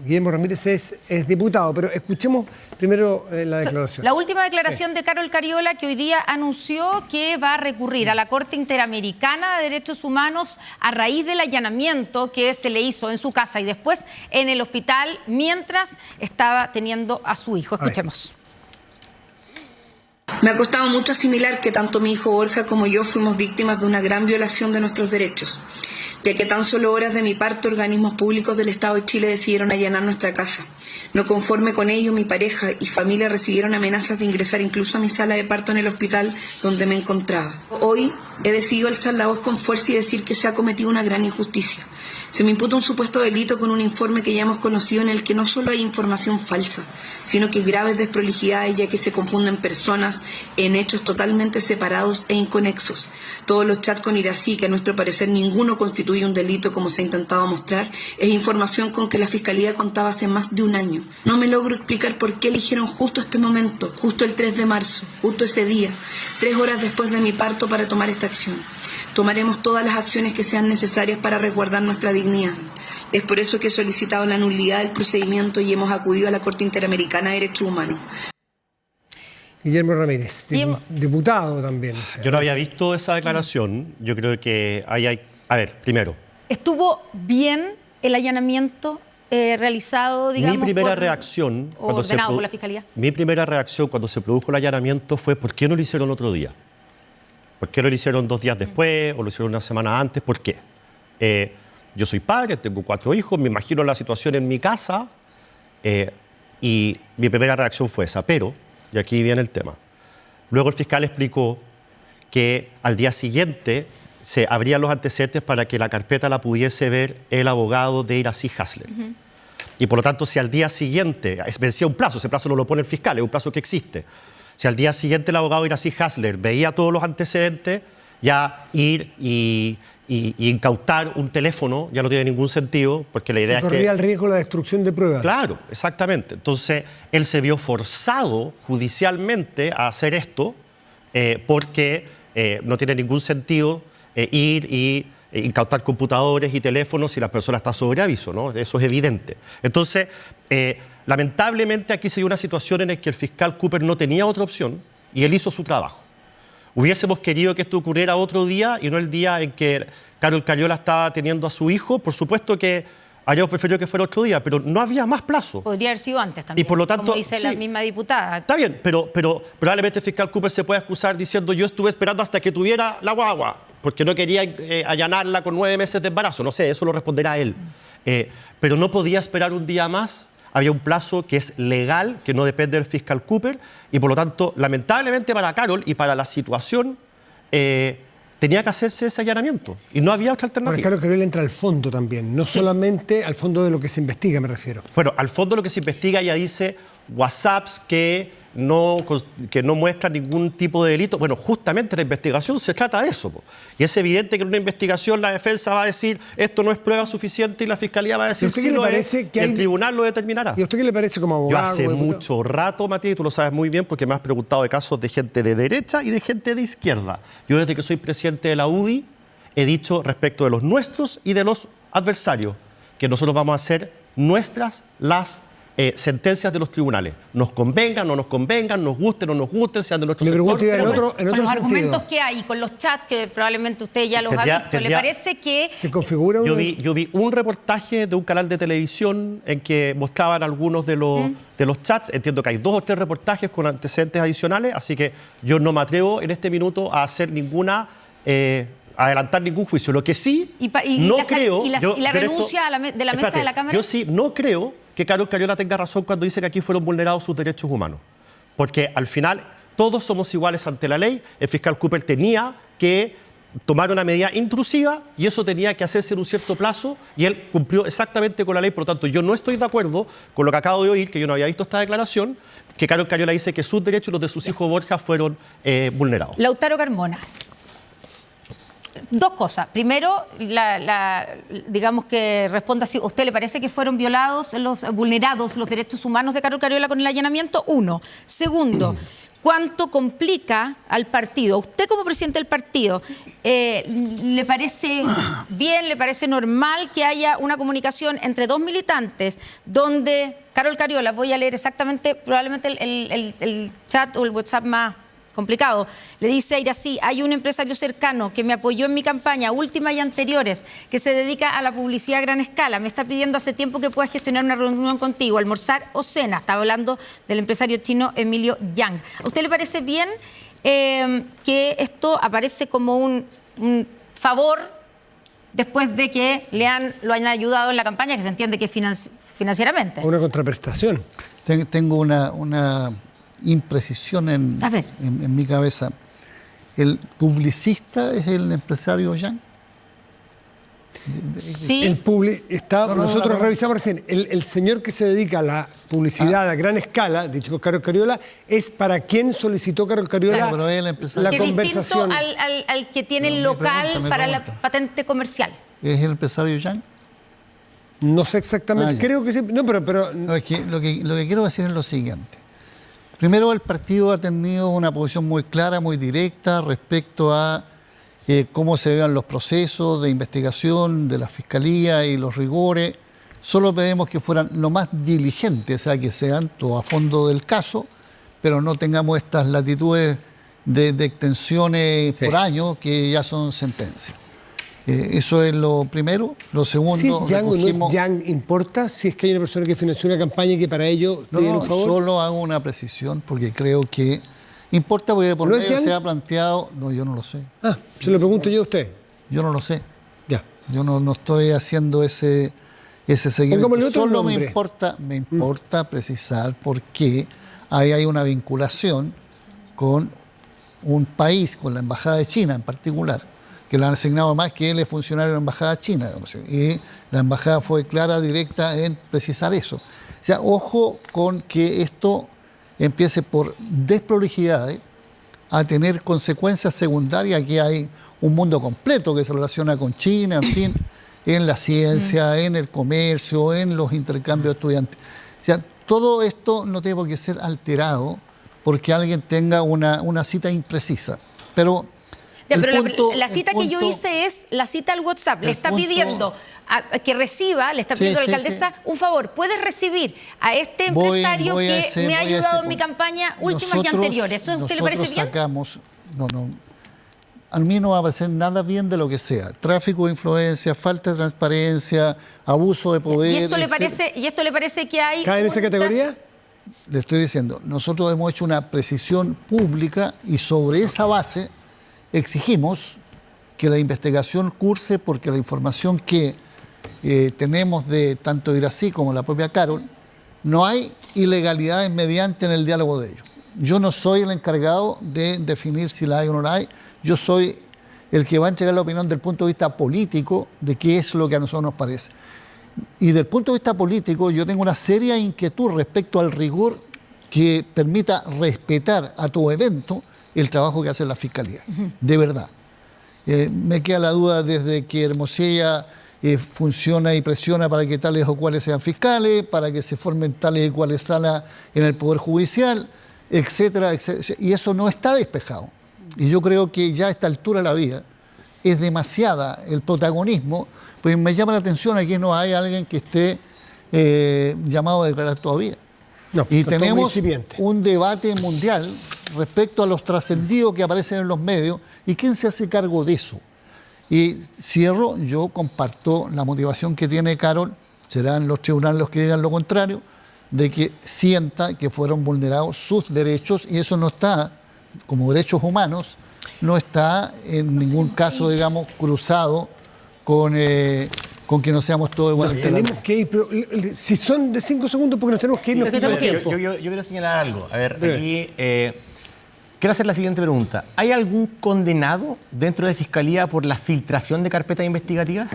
Guillermo Ramírez es diputado, pero escuchemos primero la declaración.
La última declaración de Carol Cariola, que hoy día anunció que va a recurrir a la Corte Interamericana de Derechos Humanos a raíz del allanamiento que se le hizo en su casa y después en el hospital mientras estaba teniendo a su hijo. Escuchemos.
Me ha costado mucho asimilar que tanto mi hijo Borja como yo fuimos víctimas de una gran violación de nuestros derechos, ya que tan solo horas de mi parto organismos públicos del Estado de Chile decidieron allanar nuestra casa. No conforme con ello, mi pareja y familia recibieron amenazas de ingresar incluso a mi sala de parto en el hospital donde me encontraba. Hoy he decidido alzar la voz con fuerza y decir que se ha cometido una gran injusticia. Se me imputa un supuesto delito con un informe que ya hemos conocido en el que no solo hay información falsa, sino que graves desprolijidades, ya que se confunden personas en hechos totalmente separados e inconexos. Todos los chats con Iracy, que a nuestro parecer ninguno constituye un delito como se ha intentado mostrar, es información con que la Fiscalía contaba hace más de un año. No me logro explicar por qué eligieron justo este momento, justo el 3 de marzo, justo ese día, 3 horas después de mi parto para tomar esta acción. Tomaremos todas las acciones que sean necesarias para resguardar nuestra dignidad. Es por eso que he solicitado la nulidad del procedimiento y hemos acudido a la Corte Interamericana de Derechos Humanos.
Guillermo Ramírez, diputado también.
Yo no había visto esa declaración. Yo creo que ahí hay... A ver, primero.
¿Estuvo bien el allanamiento realizado, digamos,
Mi primera reacción cuando
por la Fiscalía?
Mi primera reacción cuando se produjo el allanamiento fue ¿por qué no lo hicieron otro día? ¿Por qué no lo hicieron 2 días después o lo hicieron una semana antes? ¿Por qué? Yo soy padre, tengo 4 hijos, me imagino la situación en mi casa y mi primera reacción fue esa. Pero, y aquí viene el tema, luego el fiscal explicó que al día siguiente se abrían los antecedentes para que la carpeta la pudiese ver el abogado de Iracy Hasler. Y por lo tanto, si al día siguiente, vencía un plazo, ese plazo no lo pone el fiscal, es un plazo que existe. Si al día siguiente el abogado Iracy Hasler veía todos los antecedentes, ya ir y y incautar un teléfono ya no tiene ningún sentido, porque la idea es que...
corría el riesgo de la destrucción de pruebas.
Claro, exactamente. Entonces, él se vio forzado judicialmente a hacer esto porque no tiene ningún sentido ir y incautar computadores y teléfonos si la persona está sobre aviso, ¿no? Eso es evidente. Entonces, lamentablemente aquí se dio una situación en la que el fiscal Cooper no tenía otra opción y él hizo su trabajo. Hubiésemos querido que esto ocurriera otro día y no el día en que Carol Cariola estaba teniendo a su hijo. Por supuesto que habríamos preferido que fuera otro día, pero no había más plazo.
Podría haber sido antes también,
Y por lo tanto,
como dice la
sí,
misma diputada.
Está bien, pero probablemente el fiscal Cooper se puede excusar diciendo yo estuve esperando hasta que tuviera la guagua, porque no quería allanarla con 9 meses de embarazo. No sé, eso lo responderá él. Pero no podía esperar un día más. Había un plazo que es legal, que no depende del fiscal Cooper, y por lo tanto, lamentablemente para Carol y para la situación, tenía que hacerse ese allanamiento. Y no había otra alternativa.
Bueno, claro que él entra al fondo también, no solamente al fondo de lo que se investiga, me refiero.
Bueno, al fondo lo que se investiga ya dice WhatsApps que no muestran ningún tipo de delito. Bueno, justamente la investigación se trata de eso. Po. Y es evidente que en una investigación la defensa va a decir esto no es prueba suficiente y la fiscalía va a decir sí lo es, y el tribunal lo determinará.
¿Y a usted qué le parece como abogado?
Yo hace mucho rato, Matías, y tú lo sabes muy bien porque me has preguntado de casos de gente de derecha y de gente de izquierda. Yo desde que soy presidente de la UDI he dicho respecto de los nuestros y de los adversarios que nosotros vamos a hacer nuestras las sentencias de los tribunales. Nos convengan, no nos convengan, nos gusten o no nos gusten, sean de nuestro sector.
Me pregunto en otro
con los
sentido.
argumentos que hay y con los chats que probablemente usted ya los ha visto, ¿le parece que
se configura
yo vi un reportaje de un canal de televisión en que mostraban algunos de los chats. Entiendo que hay 2 o 3 reportajes con antecedentes adicionales, así que yo no me atrevo en este minuto a hacer adelantar ningún juicio. Lo que sí creo...
¿Y la renuncia de la mesa de la Cámara?
Yo sí no creo que Carol Cariola tenga razón cuando dice que aquí fueron vulnerados sus derechos humanos. Porque al final todos somos iguales ante la ley. El fiscal Cooper tenía que tomar una medida intrusiva y eso tenía que hacerse en un cierto plazo y él cumplió exactamente con la ley. Por lo tanto, yo no estoy de acuerdo con lo que acabo de oír, que yo no había visto esta declaración, que Carol Cariola dice que sus derechos y los de sus hijos Borja fueron vulnerados.
Lautaro Carmona. 2 cosas. Primero, digamos que responda si a usted le parece que fueron vulnerados los derechos humanos de Carol Cariola con el allanamiento. 1. Segundo, ¿cuánto complica al partido? Usted como presidente del partido, ¿le parece bien, le parece normal que haya una comunicación entre 2 militantes donde Carol Cariola, voy a leer exactamente, probablemente el chat o el WhatsApp más complicado, le dice a Irací, hay un empresario cercano que me apoyó en mi campaña última y anteriores, que se dedica a la publicidad a gran escala, me está pidiendo hace tiempo que pueda gestionar una reunión contigo, almorzar o cena? Estaba hablando del empresario chino Emilio Yang. ¿A usted le parece bien que esto aparece como un favor después de que lo hayan ayudado en la campaña, que se entiende que financieramente?
Una contraprestación.
Tengo una imprecisión en mi cabeza. ¿El publicista es el empresario Yang?
Sí.
Nosotros revisamos recién. El señor que se dedica a la publicidad a gran escala, dicho por Carol Cariola, es para quien solicitó Carol Cariola la conversación.
Distinto al que tiene el local para la patente comercial.
¿Es el empresario Yang?
No sé exactamente. Creo que sí. No, pero
no, es que lo que quiero decir es lo siguiente. Primero, el partido ha tenido una posición muy clara, muy directa respecto a cómo se vean los procesos de investigación de la Fiscalía y los rigores. Solo pedimos que fueran lo más diligentes, o sea, que sean todo a fondo del caso, pero no tengamos estas latitudes de extensiones por año que ya son sentencias. Eso es lo primero. Lo segundo,
si es Yang o no es Yang, ¿importa si es que hay una persona que financió una campaña y que para ello piden un favor?
Solo hago una precisión porque creo que importa, porque por medio se ha planteado... No, yo no lo sé.
Se lo pregunto yo a usted.
Yo no lo sé.
Ya.
Yo no estoy haciendo ese seguimiento. Solo me importa precisar por qué ahí hay una vinculación con un país, con la Embajada de China en particular, que le han asignado más que él es funcionario de la Embajada China. Y la Embajada fue clara, directa en precisar eso. O sea, ojo con que esto empiece por desprolijidades a tener consecuencias secundarias. Aquí hay un mundo completo que se relaciona con China, en fin, en la ciencia, en el comercio, en los intercambios estudiantes. O sea, todo esto no tiene por qué ser alterado porque alguien tenga una cita imprecisa. Pero
la cita que yo hice es la cita al WhatsApp. Le está pidiendo que reciba, le está pidiendo a la alcaldesa un favor. ¿Puedes recibir a este empresario que me ha ayudado en mi campaña últimas y anteriores? ¿Eso a usted le parece bien?
A mí no va a parecer nada bien de lo que sea. Tráfico de influencia, falta de transparencia, abuso de poder.
¿Y esto le parece que hay?
¿Cae en esa categoría?
Le estoy diciendo, nosotros hemos hecho una precisión pública y sobre esa base exigimos que la investigación curse porque la información que tenemos de tanto Irací como la propia Carol, no hay ilegalidades mediante en el diálogo de ellos. Yo no soy el encargado de definir si la hay o no la hay. Yo soy el que va a entregar la opinión del punto de vista político de qué es lo que a nosotros nos parece. Y del punto de vista político yo tengo una seria inquietud respecto al rigor que permita respetar a todo evento el trabajo que hace la Fiscalía, de verdad. Me queda la duda desde que Hermosilla funciona y presiona para que tales o cuales sean fiscales, para que se formen tales y cuales salas en el Poder Judicial, etcétera, etcétera. Y eso no está despejado. Y yo creo que ya a esta altura de la vida es demasiada el protagonismo, pues me llama la atención aquí no hay alguien que esté llamado a declarar todavía.
No,
y tenemos un debate mundial respecto a los trascendidos que aparecen en los medios y quién se hace cargo de eso. Y cierro, yo comparto la motivación que tiene Carol, serán los tribunales los que digan lo contrario, de que sienta que fueron vulnerados sus derechos y eso no está, como derechos humanos, no está en ningún caso, digamos, cruzado con que no seamos todos iguales.
Tenemos que ir, pero si son de 5 segundos, porque nos tenemos que ir.
Yo quiero señalar algo. A ver, aquí quiero hacer la siguiente pregunta. ¿Hay algún condenado dentro de Fiscalía por la filtración de carpetas investigativas?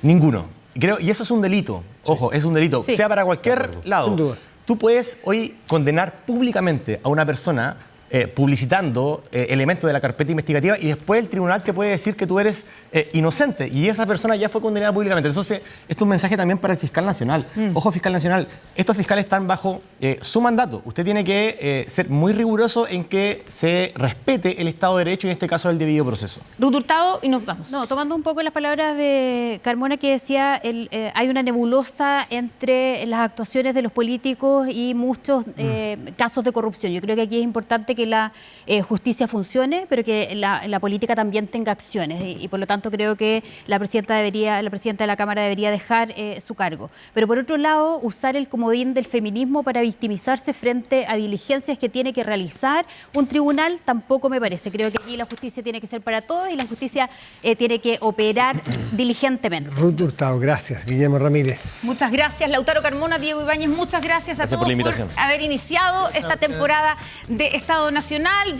Ninguno. Y eso es un delito. Ojo, es un delito. Sí. Sea para cualquier lado.
Sin duda.
Tú puedes hoy condenar públicamente a una persona publicitando elementos de la carpeta investigativa y después el tribunal te puede decir que tú eres inocente y esa persona ya fue condenada públicamente. Entonces, esto es un mensaje también para el fiscal nacional. Ojo, fiscal nacional, estos fiscales están bajo su mandato. Usted tiene que ser muy riguroso en que se respete el Estado de Derecho, y en este caso el debido proceso.
Ruth Hurtado, y nos vamos.
No, tomando un poco las palabras de Carmona, que decía hay una nebulosa entre las actuaciones de los políticos y muchos casos de corrupción. Yo creo que aquí es importante que la justicia funcione, pero que la política también tenga acciones y por lo tanto creo que la presidenta de la Cámara debería dejar su cargo. Pero por otro lado, usar el comodín del feminismo para victimizarse frente a diligencias que tiene que realizar un tribunal tampoco me parece. Creo que aquí la justicia tiene que ser para todos y la justicia tiene que operar diligentemente.
Ruth Hurtado, gracias. Guillermo Ramírez.
Muchas gracias. Lautaro Carmona, Diego Ibáñez, muchas gracias a todos
por la invitación.
Por haber iniciado esta temporada de Estado Nacional.